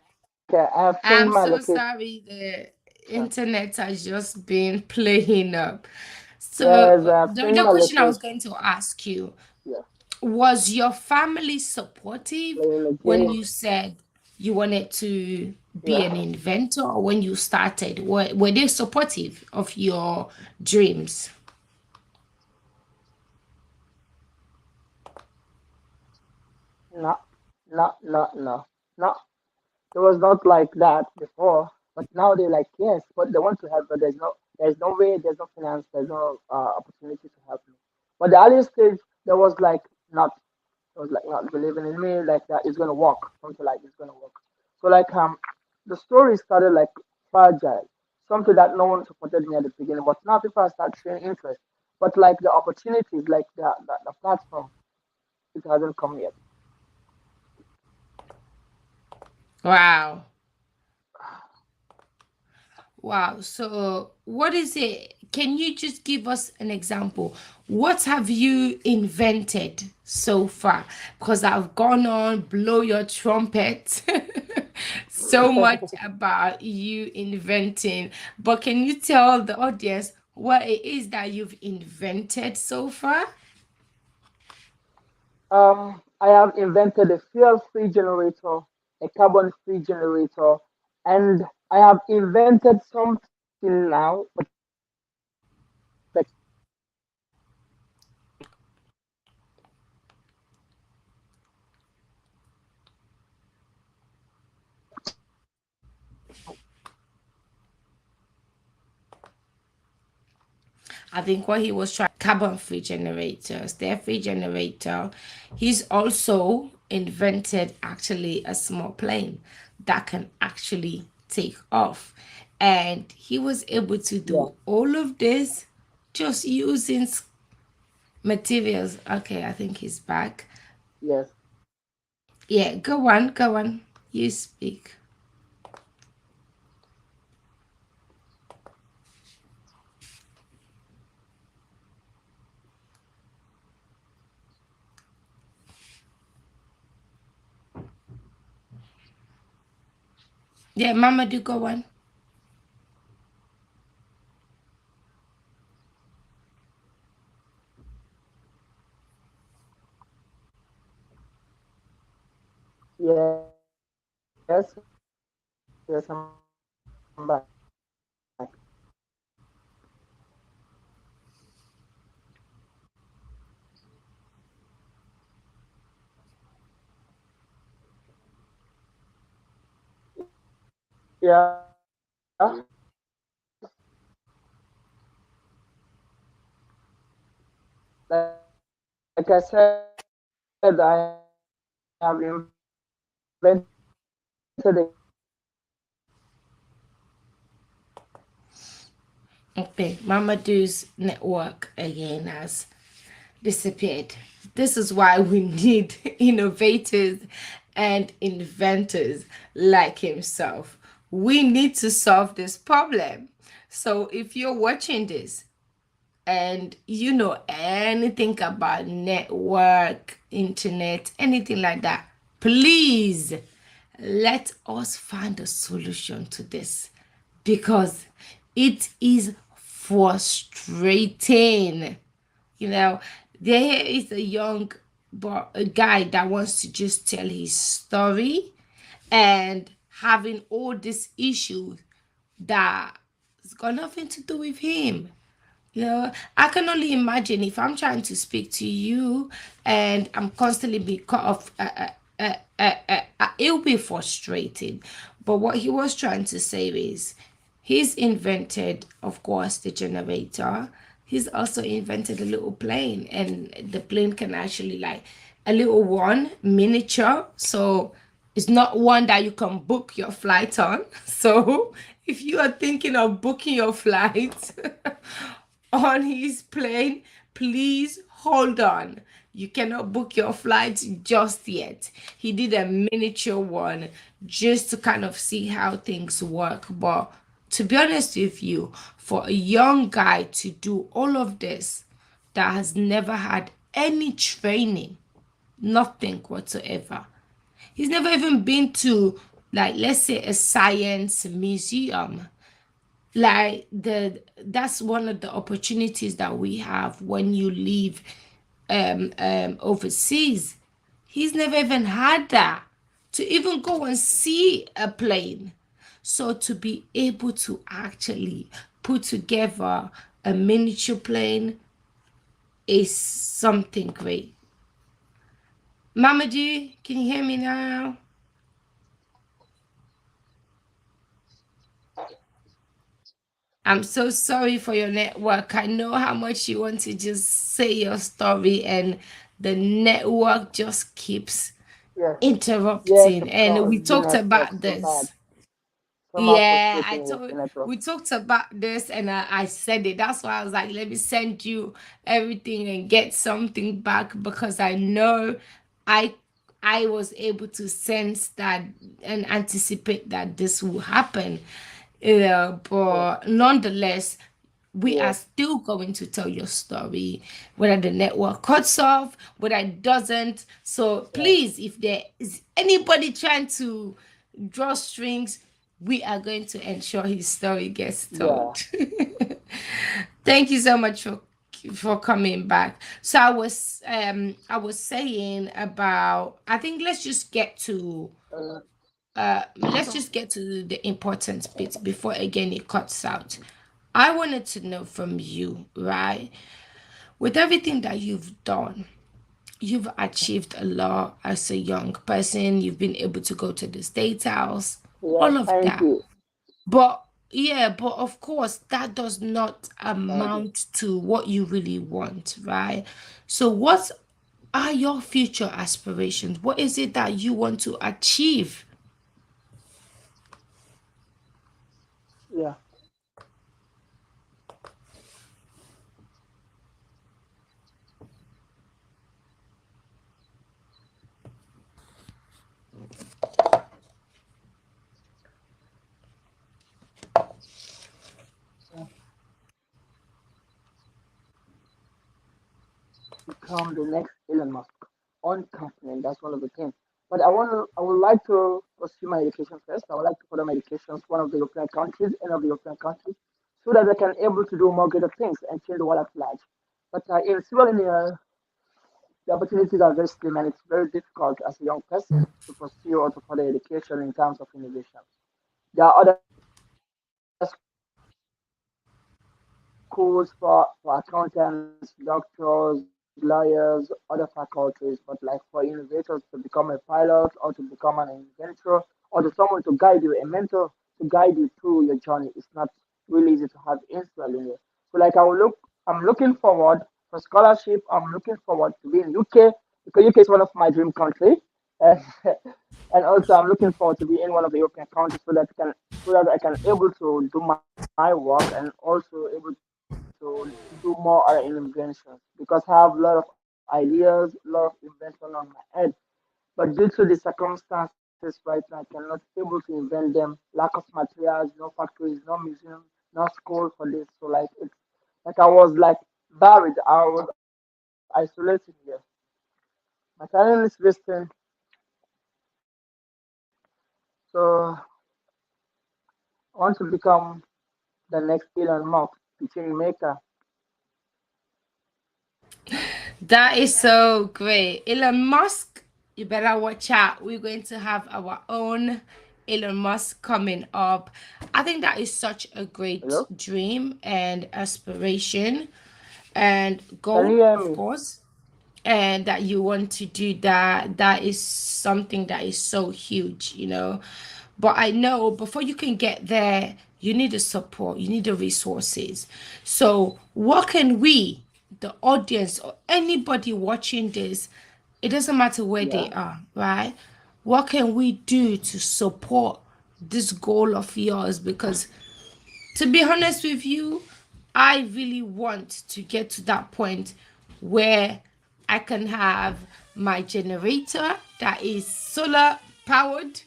I have changed my I'm location. so sorry the internet has just been playing up. So Yes, I've changed the my question I was location. going to ask you, Yeah, was your family supportive playing the when game. you said you wanted to be Yeah, an inventor, or when you started? Were they supportive of your dreams? no, no. No, it was not like that before. But now they're like, yes, but they want to help, but there's no way, there's no finance, there's no opportunity to help me. But the early stage, there was like not, it was like not believing in me, like that it's gonna work, something like it's gonna work. So like the story started like fragile, something that no one supported me at the beginning, but now people are start showing interest. But like the opportunities, like the platform, it hasn't come yet. Wow. Wow. So, what is it? Can you just give us an example? What have you invented so far? Because I've gone on, blow your trumpet so much about you inventing. But can you tell the audience what it is that you've invented so far? I have invented a fuel-free generator, a carbon-free generator, and I have invented something now, but it's expensive. It's like I think what he was trying carbon free generators, their free generator. He's also invented actually a small plane that can actually take off. And he was able to yeah, do all of this just using materials. Okay, I think he's back. yes, Yeah, go on, go on. You speak. Yeah, Mama, do go on. yes, yes, I'm back. Yeah, like I said, I have invented a Okay, Mama Do's network again has disappeared. This is why we need innovators and inventors like himself. We need to solve this problem. So if you're watching this and you know anything about network, internet, anything like that, please let us find a solution to this because it is frustrating. You know, there is a young a guy that wants to just tell his story and having all these issues that has got nothing to do with him. You know, I can only imagine if I'm trying to speak to you and I'm constantly be cut off. It'll be frustrating. But what he was trying to say is, he's invented, of course, the generator. He's also invented a little plane, and the plane can actually like a little one miniature. So It's not one that you can book your flight on. So if you are thinking of booking your flight on his plane, please hold on. You cannot book your flight just yet. He did a miniature one just to kind of see how things work. But to be honest with you, for a young guy to do all of this that has never had any training, nothing whatsoever. He's never even been to, like, let's say a science museum. Like the that's one of the opportunities that we have when you live overseas. He's never even had that to even go and see a plane. So to be able to actually put together a miniature plane is something great. Mama G, can you hear me now? I'm so sorry for your network. I know how much you want to just say your story, and the network just keeps Yes, yes, interrupting. of And course. we The talked network about so bad. this. Somehow Yeah, I frustrating is the told network. we talked about this, and I said it. That's why I was like, let me send you everything and get something back, because I know I I was able to sense that and anticipate that this will happen. Yeah, Yes, but nonetheless, we are yes, still going to tell your story, whether the network cuts off, whether it doesn't. So yes, please, if there is anybody trying to draw strings, we are going to ensure his story gets yeah. told. Thank you so much for coming back. So I was saying about, I think let's just get to the important bits before again it cuts out. I wanted to know from you, right? With everything that you've done, you've achieved a lot as a young person. You've been able to go to the State House, Yeah, all of thank that. you. But yeah, but of course, that does not Thank you. amount to what you really want, right? So, what are your future aspirations? What is it that you want to achieve? Yeah. Yeah. Become the next Elon Musk. Unconfident, that's one of the things. But I would like to pursue my education first. I would like to further my education to one of the European countries, any of the European countries, so that I can able to do more greater things and change the world at large. But in still in the opportunities are very slim, and it's very difficult as a young person to pursue or to further education in terms of innovation. There are other schools for accountants, doctors, lawyers, other faculties, but like for innovators to become a pilot or to become an inventor or to someone to guide you, a mentor to guide you through your journey, it's not really easy to have instantly. So like I'm looking forward for scholarship. I'm looking forward to be in UK because UK is one of my dream country. And, and also I'm looking forward to be in one of the European countries so that I can able to do my work and also able to do more other inventions because I have a lot of ideas, a lot of invention on my head. But due to the circumstances right now, I cannot able to invent them. Lack of materials, no factories, no museum, no school for this. So like I was like buried. I was isolated here. My channel is listing. So I want to become the next Elon Musk, the chain maker. That is so great. Elon Musk, you better watch out. We're going to have our own Elon Musk coming up. I think that is such a great Hello? dream and aspiration and Can you goal, hear of me? course, and that you want to do that. That is something that is so huge, you know. But I know before you can get there, you need the support, you need the resources. So what can we, the audience or anybody watching this, it doesn't matter where they Yeah. are, right? What can we do to support this goal of yours? Because to be honest with you, I really want to get to that point where I can have my generator that is solar powered,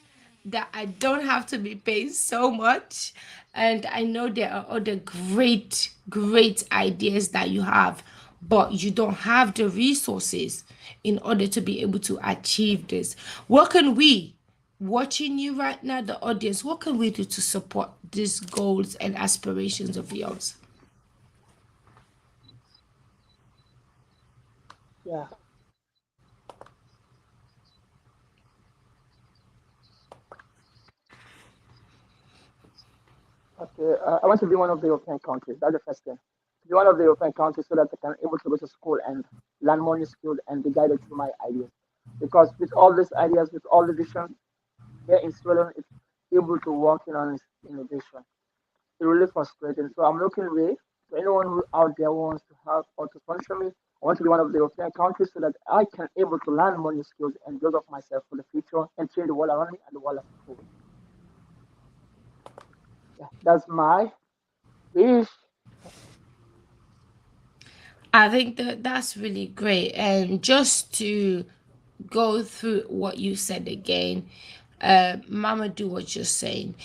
that I don't have to be paying so much. And I know there are other great, great ideas that you have, but you don't have the resources in order to be able to achieve this. What can we, watching you right now, the audience, what can we do to support these goals and aspirations of yours? Yeah. Okay. I want to be one of the European countries. That's the first thing. To be one of the European countries so that I can able to go to school and learn more new skills and be guided through my ideas. Because with all these ideas, with all the vision here in Sweden, it's able to work in on innovation. It's really frustrating. So I'm looking way to anyone who out there wants to help or to sponsor me. I want to be one of the European countries so that I can able to learn more new skills and build up myself for the future and change the world around me and the world as a whole. Yeah, that's my wish. I think that that's really great. And just to go through what you said again, Mamadou was just saying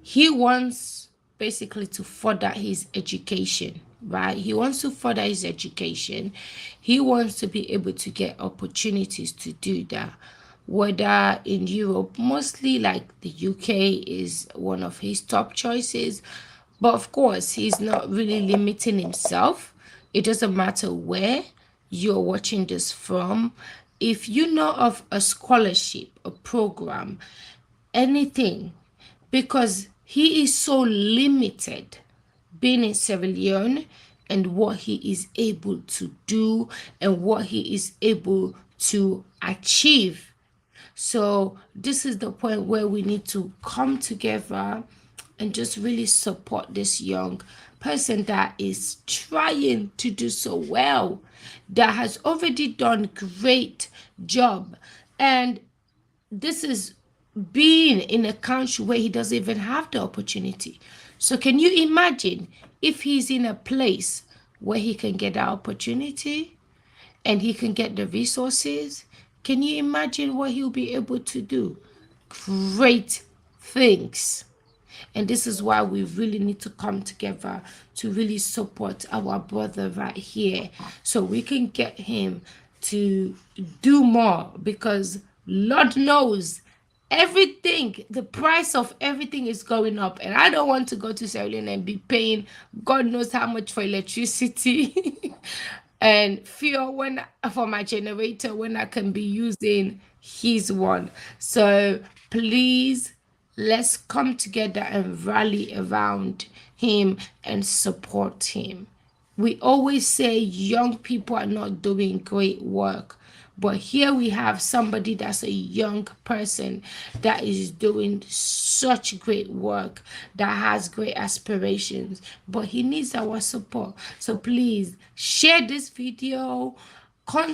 he wants basically to further his education, right? He wants to further his education. He wants to be able to get opportunities to do that, whether in Europe, mostly like the UK is one of his top choices. But of course, he's not really limiting himself. It doesn't matter where you're watching this from. If you know of a scholarship, a program, anything, because he is so limited being in Sierra Leone and what he is able to do and what he is able to achieve. So this is the point where we need to come together and just really support this young person that is trying to do so well, that has already done great job. And this is being in a country where he doesn't even have the opportunity. So can you imagine if he's in a place where he can get that opportunity and he can get the resources? Can you imagine what he'll be able to do? Great things. And this is why we really need to come together to really support our brother right here so we can get him to do more, because Lord knows everything, the price of everything is going up. And I don't want to go to Sierra Leone and be paying God knows how much for electricity and fuel when for my generator when I can be using his one. So please, let's come together and rally around him and support him. We always say young people are not doing great work, but here we have somebody that's a young person that is doing such great work, that has great aspirations, but he needs our support. So please share this video.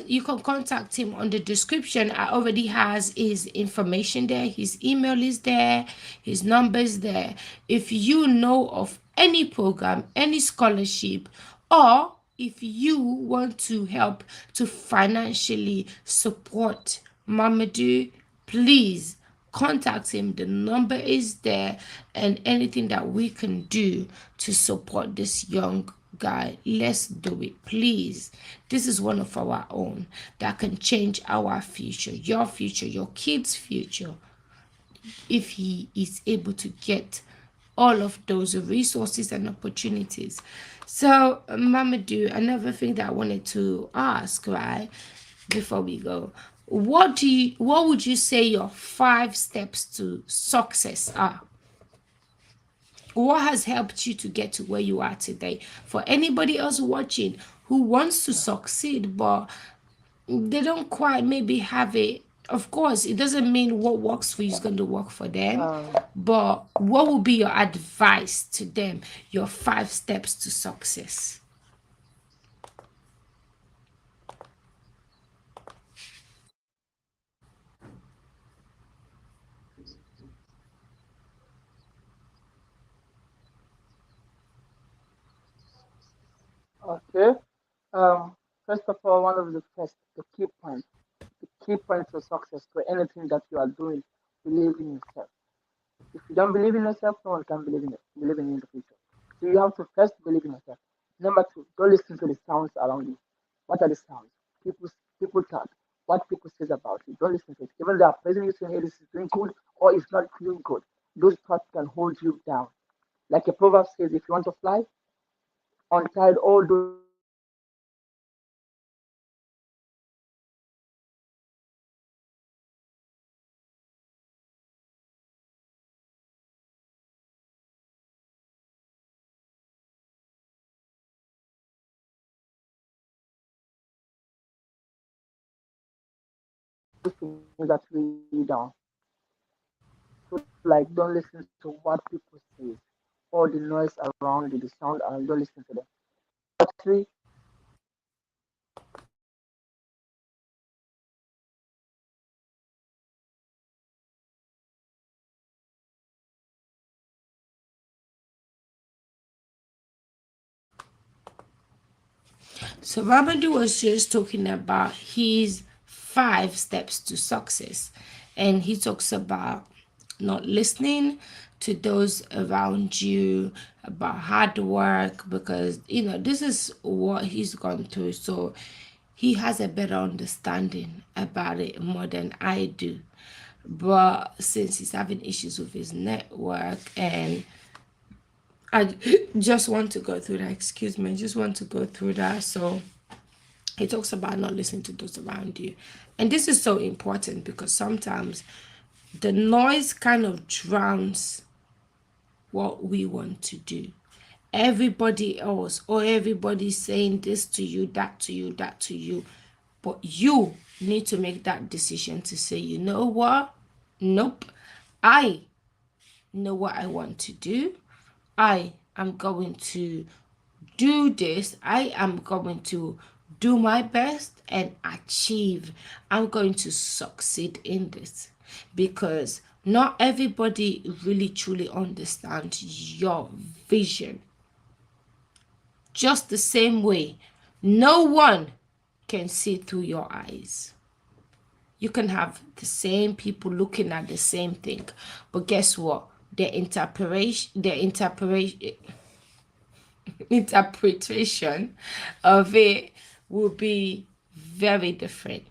You can contact him on the description. I already has his information there. His email is there. His number is there. If you know of any program, any scholarship, or if you want to help to financially support Mamadou, please contact him. The number is there, and anything that we can do to support this young guy, let's do it, please. This is one of our own that can change our future, your kids' future, if he is able to get all of those resources and opportunities. So, Mamadou, another thing that I wanted to ask, right, before we go, what would you say your 5 steps to success are? What has helped you to get to where you are today? For anybody else watching who wants to Yeah. succeed, but they don't quite maybe have it. Of course, it doesn't mean what works for you is going to work for them, Um, but what would be your advice to them? Your 5 steps to success. Okay. First of all, one of the first, the key points of success to anything that you are doing, believe in yourself. If you don't believe in yourself, no one can believe in you in the future. So you have to first believe in yourself. Number two, don't listen to the sounds around you. What are the sounds? People people talk. What people says about you. Don't listen to it. Even they are praising you saying, hey, this is doing good or it's not doing good. Those thoughts can hold you down. Like a proverb says, if you want to fly, untie all those things that are holding you back. Those things that weigh you down. So like don't listen to what people say, all the noise around you, the sound around, don't listen to them. Actually, So Mamadu was just talking about his 5 steps to success. And he talks about not listening to those around you, about hard work, because this is what he's gone through. So he has a better understanding about it more than I do. But since he's having issues with his network, and I just want to go through that, excuse me, I just want to go through that. So he talks about not listening to those around you. And this is so important because sometimes the noise kind of drowns what we want to do. Everybody else, or everybody saying this to you, that to you, that to you. But you need to make that decision to say, you know what? Nope. I know what I want to do. I am going to do this. I am going to do my best and achieve. I'm going to succeed in this because not everybody really truly understands your vision. Just the same way, no one can see through your eyes. You can have the same people looking at the same thing, but guess what? Their interpretation of it will be very different.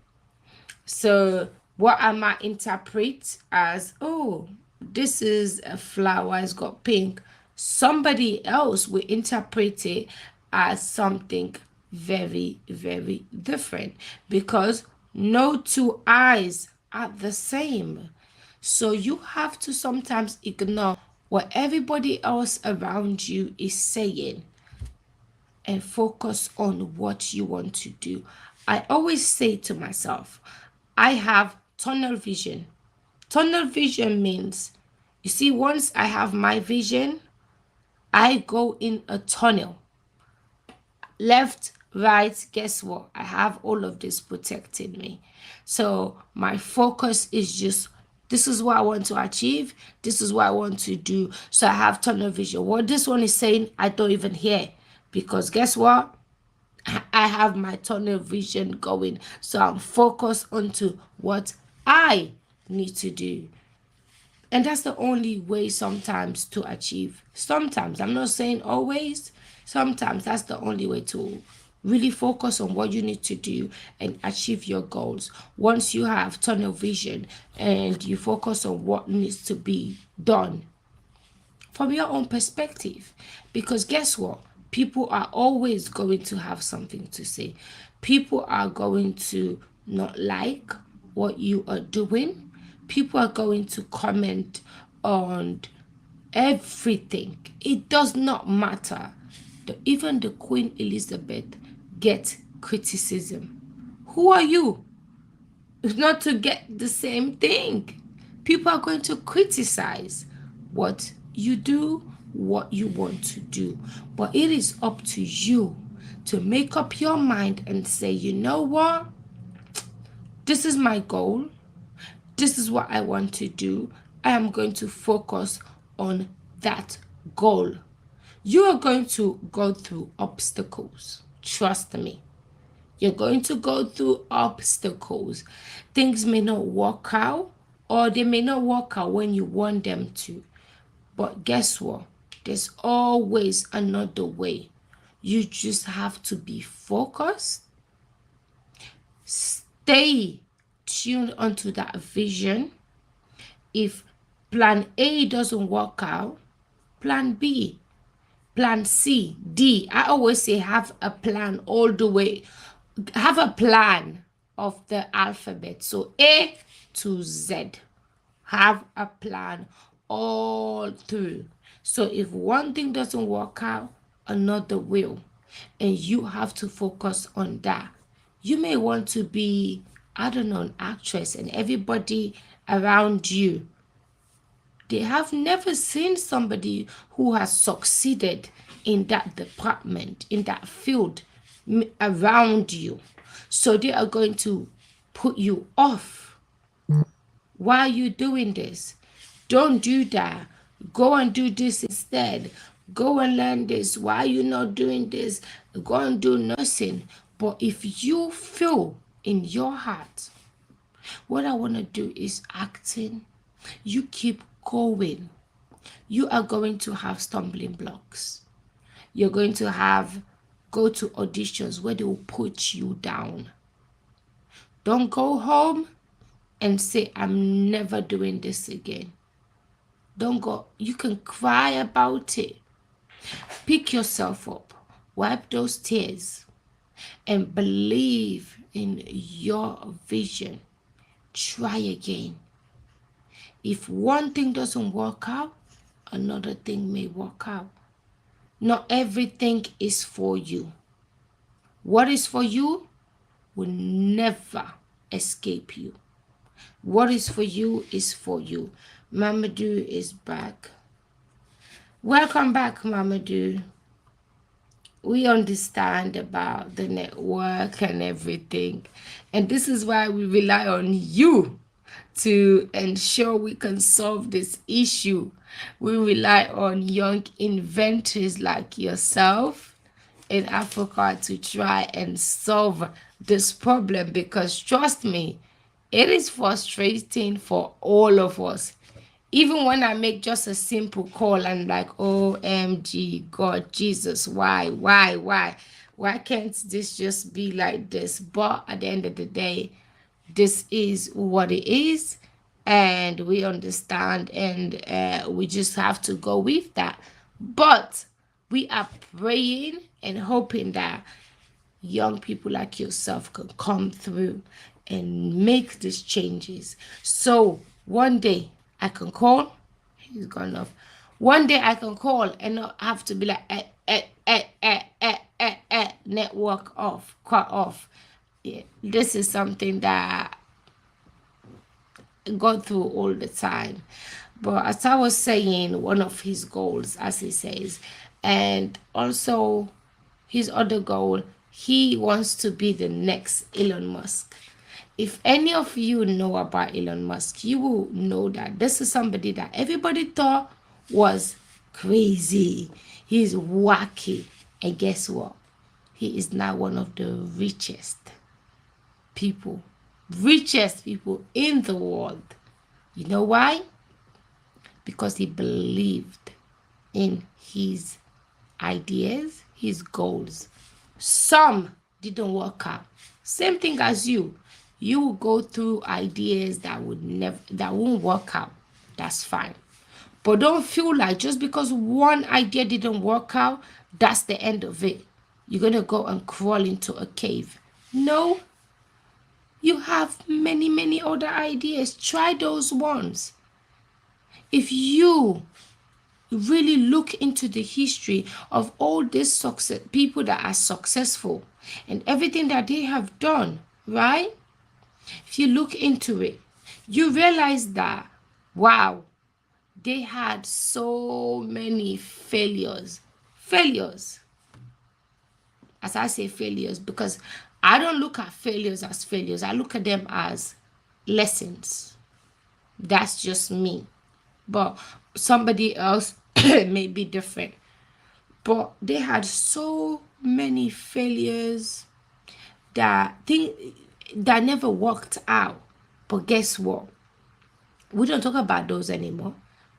So what I might interpret as, oh, this is a flower, it's got pink. Somebody else will interpret it as something very, very different because no two eyes are the same. So you have to sometimes ignore what everybody else around you is saying and focus on what you want to do. I always say to myself, I have tunnel vision. Tunnel vision means, you see, once I have my vision, I go in a tunnel. Left, right, guess what? I have all of this protecting me. So my focus is just, this is what I want to achieve. This is what I want to do. So I have tunnel vision. What this one is saying, I don't even hear. Because guess what? I have my tunnel vision going. So I'm focused onto what I need to do. And that's the only way sometimes to achieve. Sometimes, I'm not saying always, sometimes that's the only way to really focus on what you need to do and achieve your goals. Once you have tunnel vision and you focus on what needs to be done from your own perspective. Because guess what? People are always going to have something to say. People are going to not like what you are doing. People are going to comment on everything. It does not matter. Even the Queen Elizabeth gets criticism. Who are you not to get the same thing? People are going to criticize what you do, what you want to do. But it is up to you to make up your mind and say, you know what? This is my goal. This is what I want to do. I am going to focus on that goal. You are going to go through obstacles. Trust me. You're going to go through obstacles. Things may not work out, or they may not work out when you want them to. But guess what? There's always another way. You just have to be focused, stay tuned onto that vision. If plan A doesn't work out, plan B, plan C, D. I always say have a plan all the way. Have a plan of the alphabet. So A to Z. Have a plan all through. So if one thing doesn't work out, another will. And you have to focus on that. You may want to be, I don't know, an actress, and everybody around you, they have never seen somebody who has succeeded in that department, in that field around you. So they are going to put you off. Why are you doing this? Don't do that. Go and do this instead. Go and learn this. Why are you not doing this? Go and do nursing. But if you feel in your heart, what I want to do is acting, you keep going. You are going to have stumbling blocks. You're going to go to auditions where they will put you down. Don't go home and say, I'm never doing this again. Don't go. You can cry about it. Pick yourself up. Wipe those tears and believe in your vision. Try again. If one thing doesn't work out, another thing may work out. Not everything is for you. What is for you will never escape you. What is for you is for you. Mamadu is back. Welcome back, Mamadu. We understand about the network and everything. And this is why we rely on you to ensure we can solve this issue. We rely on young inventors like yourself in Africa to try and solve this problem, because trust me, it is frustrating for all of us. Even when I make just a simple call, I'm like, OMG, God, Jesus, why? Why can't this just be like this? But at the end of the day, this is what it is, and we understand, and we just have to go with that. But we are praying and hoping that young people like yourself can come through and make these changes. So one day I can call, he's gone off. One day I can call and not have to be like, network off, cut off. Yeah, this is something that I go through all the time. But as I was saying, one of his goals, as he says, and also his other goal, he wants to be the next Elon Musk. If any of you know about Elon Musk, you will know that this is somebody that everybody thought was crazy. He's wacky. And guess what? He is now one of the people, richest people in the world. You know why? Because he believed in his ideas, his goals. Some didn't work out. Same thing as you. You will go through ideas that won't work out. That's fine. But don't feel like just because one idea didn't work out, that's the end of it. You're gonna go and crawl into a cave. No, you have many, many other ideas. Try those ones. If you really look into the history of all these success people that are successful and everything that they have done, right? If you look into it, you realize that, wow, they had so many failures. Failures. As I say failures, because I don't look at failures as failures. I look at them as lessons. That's just me. But somebody else may be different. But they had so many failures that never worked out. But guess what? We don't talk about those anymore.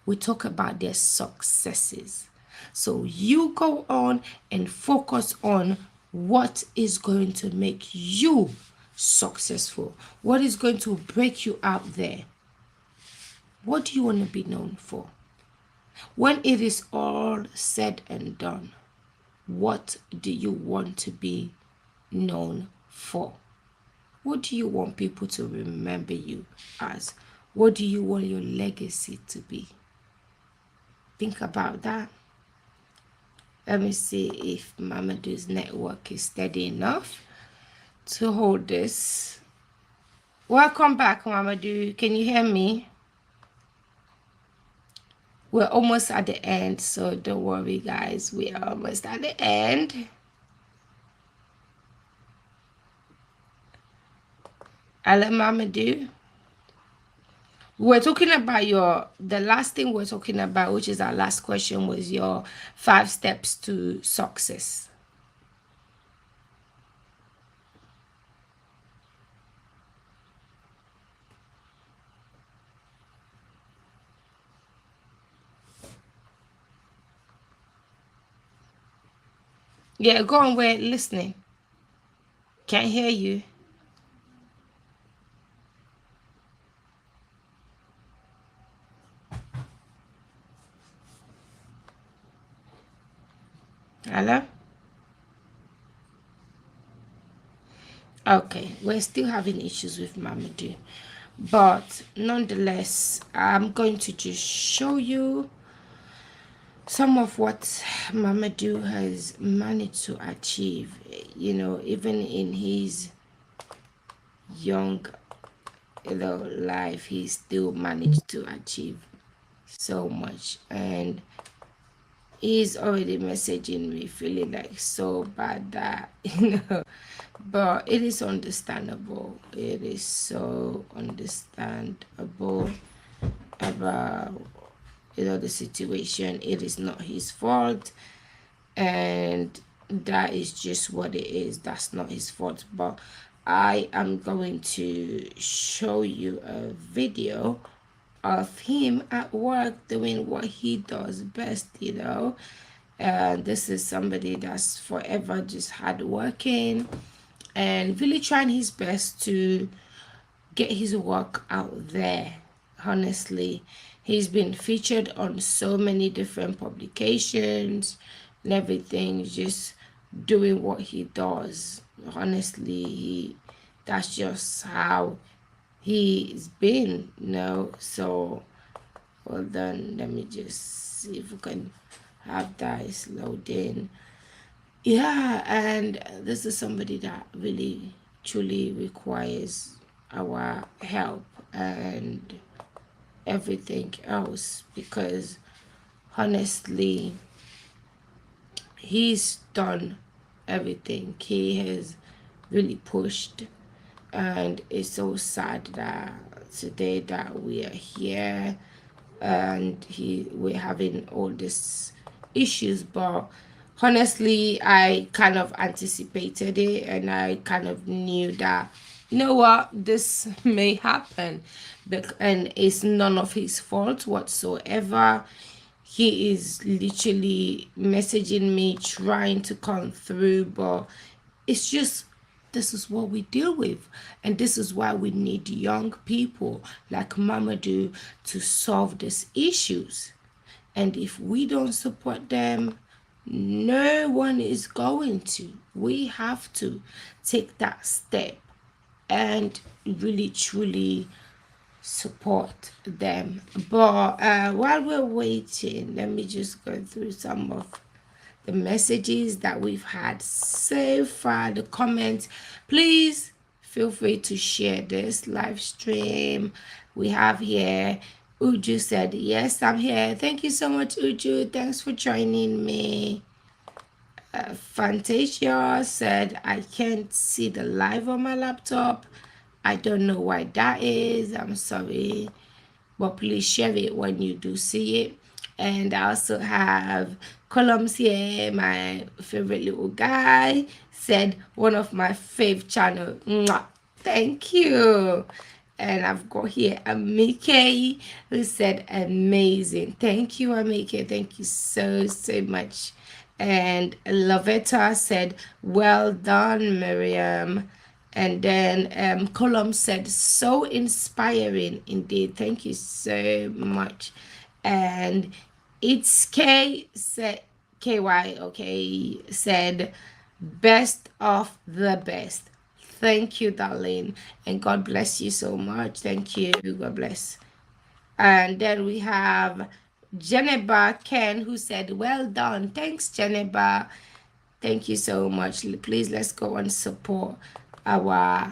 We talk about their successes. So you go on and focus on what is going to make you successful, what is going to break you out there. What do you want to be known for? When it is all said and done, what do you want to be known for? What do you want people to remember you as? What do you want your legacy to be? Think about that. Let me see if Mamadu's network is steady enough to hold this. Welcome back, Mamadou. Can you hear me? We're almost at the end, so don't worry, guys. We are almost at the end. Hello, Mamadou. We're talking about the last thing we're talking about, which is our last question, was your 5 steps to success. Yeah, go on, we're listening. Can't hear you. Hello? Okay, we're still having issues with Mamadou. But nonetheless, I'm going to just show you some of what Mamadou has managed to achieve. You know, even in his young, life, he still managed to achieve so much. And he's already messaging me feeling like so bad that but it is understandable. It is so understandable about the situation. It is not his fault, and that is just what it is. That's not his fault. But I am going to show you a video of him at work doing what he does best. This is somebody that's forever just hardworking and really trying his best to get his work out there. Honestly, he's been featured on so many different publications and everything, just doing what he does. Honestly, that's just how he's been, So well done. Let me just see if we can have that loading. Yeah, and this is somebody that really truly requires our help and everything else, because honestly, he's done everything. He has really pushed, and it's so sad that today that we are here and we're having all these issues. But honestly, I kind of anticipated it, and I kind of knew that, you know what, this may happen. And it's none of his fault whatsoever. He is literally messaging me trying to come through, but it's just, this is what we deal with, and this is why we need young people like Mamadou to solve these issues. And if we don't support them, no one is going to. We have to take that step and really truly support them. But while we're waiting, let me just go through some of the messages that we've had so far, the comments. Please feel free to share this live stream. We have here, Uju said, yes, I'm here. Thank you so much, Uju. Thanks for joining me. Fantasia said, I can't see the live on my laptop. I don't know why that is. I'm sorry. But please share it when you do see it. And I also have Columns here, my favorite little guy, said one of my fave channel. Mwah. Thank you. And I've got here Amike who said amazing. Thank you, Amike. Thank you so, so much. And Lavetta said, well done, Miriam. And then Column said, so inspiring indeed. Thank you so much. And it's K said, KY, okay, said, best of the best. Thank you, darling. And God bless you so much. Thank you. God bless. And then we have Geneba Ken who said, well done. Thanks, Geneba. Thank you so much. Please let's go and support our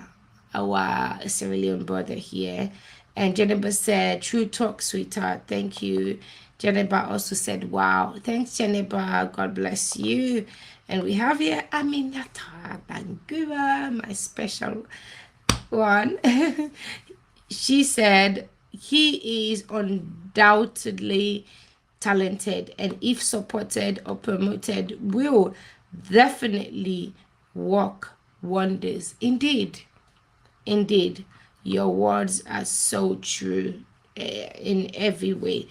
Sierra Leone brother here. And Jennifer said, true talk, sweetheart. Thank you. Jennifer also said, wow. Thanks, Jennifer. God bless you. And we have here Aminata Bangura, my special one. She said, he is undoubtedly talented, and if supported or promoted, will definitely work wonders. Indeed, indeed, your words are so true, in every way,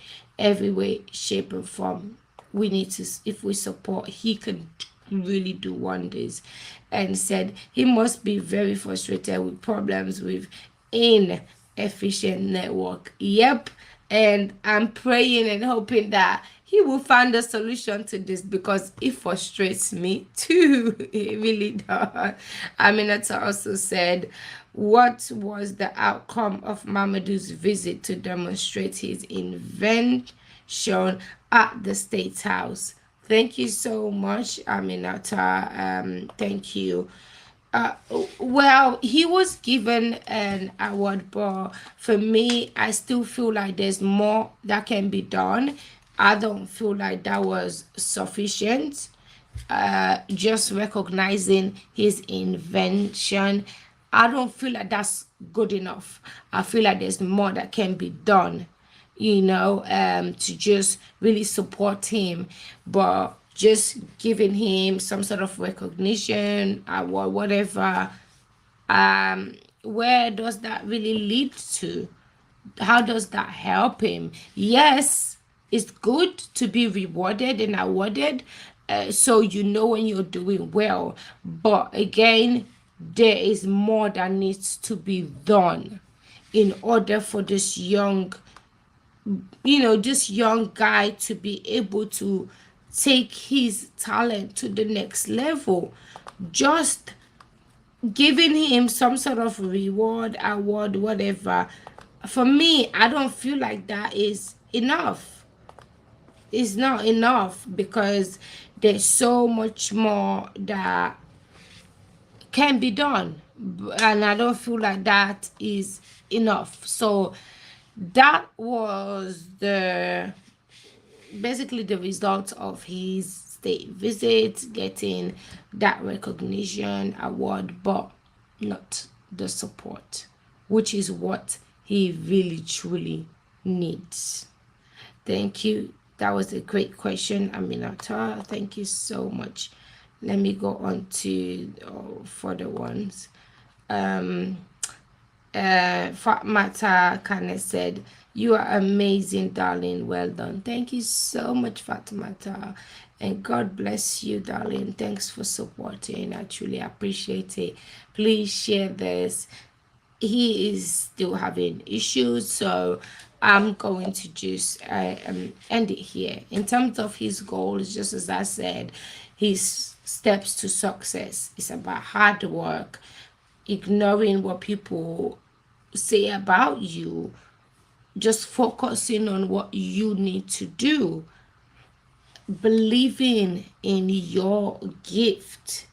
shape, and form. We need to, if we support, he can really do wonders. And said he must be very frustrated with problems with inefficient network. Yep. And I'm praying and hoping that he will find a solution to this because it frustrates me too. It really does. Aminata also said, what was the outcome of Mamadu's visit to demonstrate his invention at the State House? Thank you so much, Aminata. Thank you. Uh, well, he was given an award, but for me, I still feel like there's more that can be done. I don't feel like that was sufficient. Just recognizing his invention, I don't feel like that's good enough. I feel like there's more that can be done, to just really support him, but just giving him some sort of recognition or whatever, where does that really lead to? How does that help him? Yes, it's good to be rewarded and awarded, so you know when you're doing well. But again, there is more that needs to be done in order for this young guy to be able to take his talent to the next level. Just giving him some sort of reward, award, whatever, for me, I don't feel like that is enough. It's not enough because there's so much more that can be done, and I don't feel like that is enough. So that was the basically the result of his state visit, getting that recognition award, but not the support, which is what he really truly needs. Thank you. That was a great question, Aminata. Thank you so much. Let me go on to further ones. Fatmata Kane said, you are amazing, darling. Well done. Thank you so much, Fatmata. And God bless you, darling. Thanks for supporting. I truly appreciate it. Please share this. He is still having issues, so I'm going to just end it here. In terms of his goals, just as I said, his steps to success is about hard work, ignoring what people say about you, just focusing on what you need to do, believing in your gift,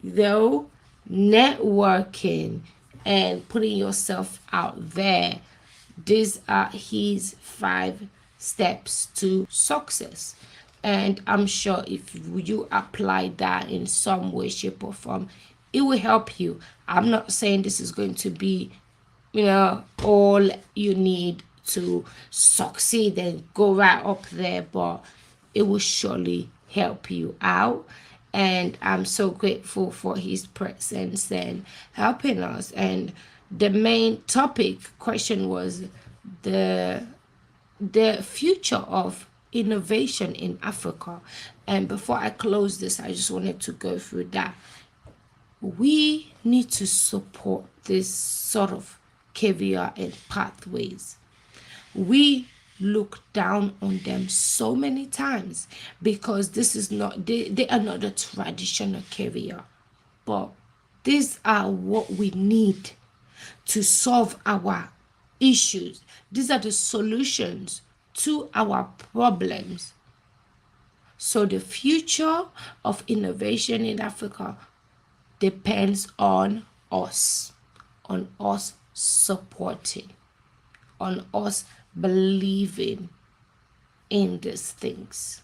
though, networking and putting yourself out there. These are his 5 steps to success. And I'm sure if you apply that in some way, shape, or form, it will help you. I'm not saying this is going to be, all you need to succeed and go right up there, but it will surely help you out. And I'm so grateful for his presence and helping us. And the main topic question was the the future of innovation in Africa. And before I close this, I just wanted to go through that. We need to support this sort of career and pathways. We look down on them so many times because this is not, they are not a traditional career, but these are what we need to solve our issues. These are the solutions to our problems. So the future of innovation in Africa depends on us supporting, on us believing in these things.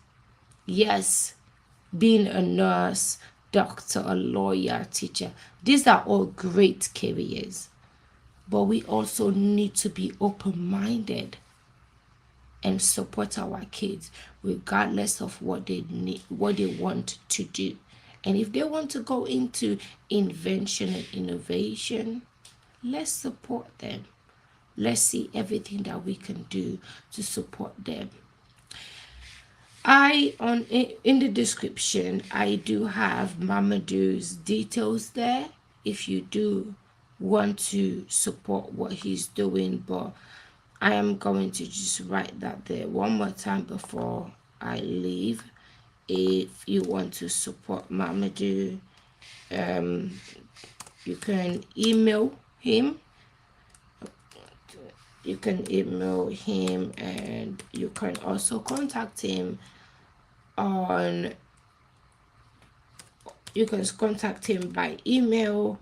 Yes, being a nurse, doctor, a lawyer, teacher, these are all great careers. But we also need to be open minded and support our kids regardless of what they need, what they want to do. And if they want to go into invention and innovation, let's support them. Let's see everything that we can do to support them. I on in the description I do have Mamadu's details there if you do want to support what he's doing, but I am going to just write that there one more time before I leave. If you want to support Mamadu, you can email him. You can email him, and you can also contact him on, you can contact him by email,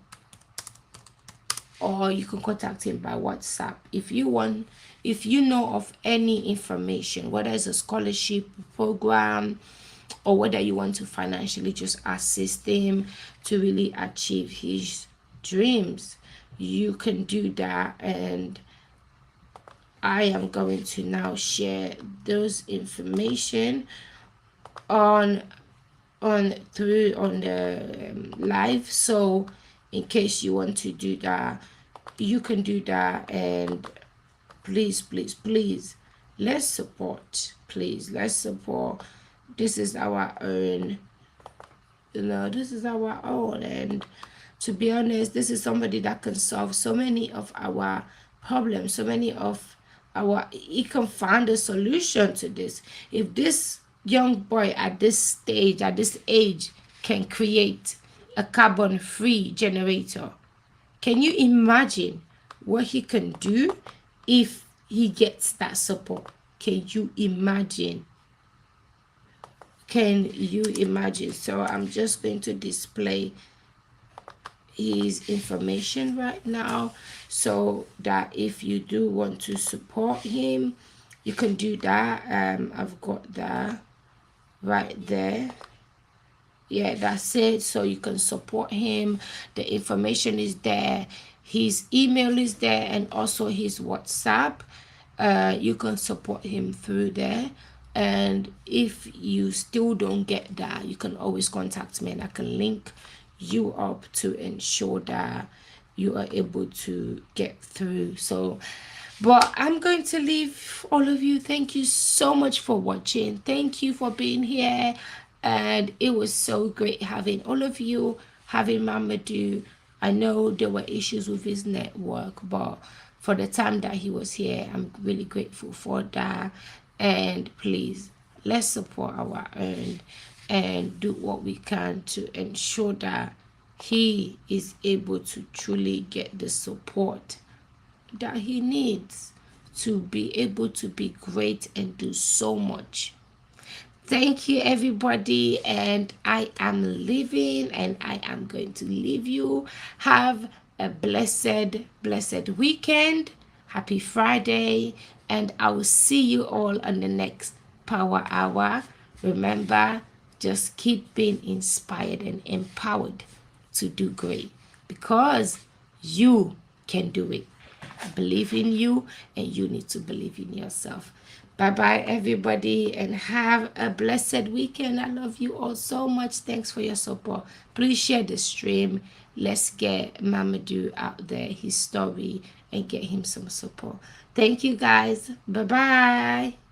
or you can contact him by WhatsApp. If you want, if you know of any information, whether it's a scholarship program or whether you want to financially just assist him to really achieve his dreams, you can do that. And I am going to now share those information on through on the live. So in case you want to do that, you can do that. And please, please, please, let's support. Please, let's support. This is our own, this is our own. And to be honest, this is somebody that can solve so many of our problems, so many of our, he can find a solution to this. If this young boy at this stage, at this age, can create a carbon free generator, can you imagine what he can do if he gets that support? Can you imagine? Can you imagine? So I'm just going to display his information right now so that if you do want to support him, you can do that. I've got that right there. Yeah, that's it. So you can support him. The information is there, his email is there, and also his WhatsApp. You can support him through there. And if you still don't get that, you can always contact me and I can link you up to ensure that you are able to get through. So but I'm going to leave all of you. Thank you so much for watching. Thank you for being here. And it was so great having all of you, having Mamadou. I know there were issues with his network, but for the time that he was here, I'm really grateful for that. And please, let's support our own and do what we can to ensure that he is able to truly get the support that he needs to be able to be great and do so much. Thank you, everybody. And I am leaving and I am going to leave you. Have a blessed weekend. Happy Friday. And I will see you all on the next Power Hour. Remember, just keep being inspired and empowered to do great because you can do it. believe in you, and you need to believe in yourself. Bye bye, everybody, and have a blessed weekend. I love you all so much. Thanks for your support. Please share the stream. Let's get Mamadou out there, his story, and get him some support. Thank you, guys. Bye bye.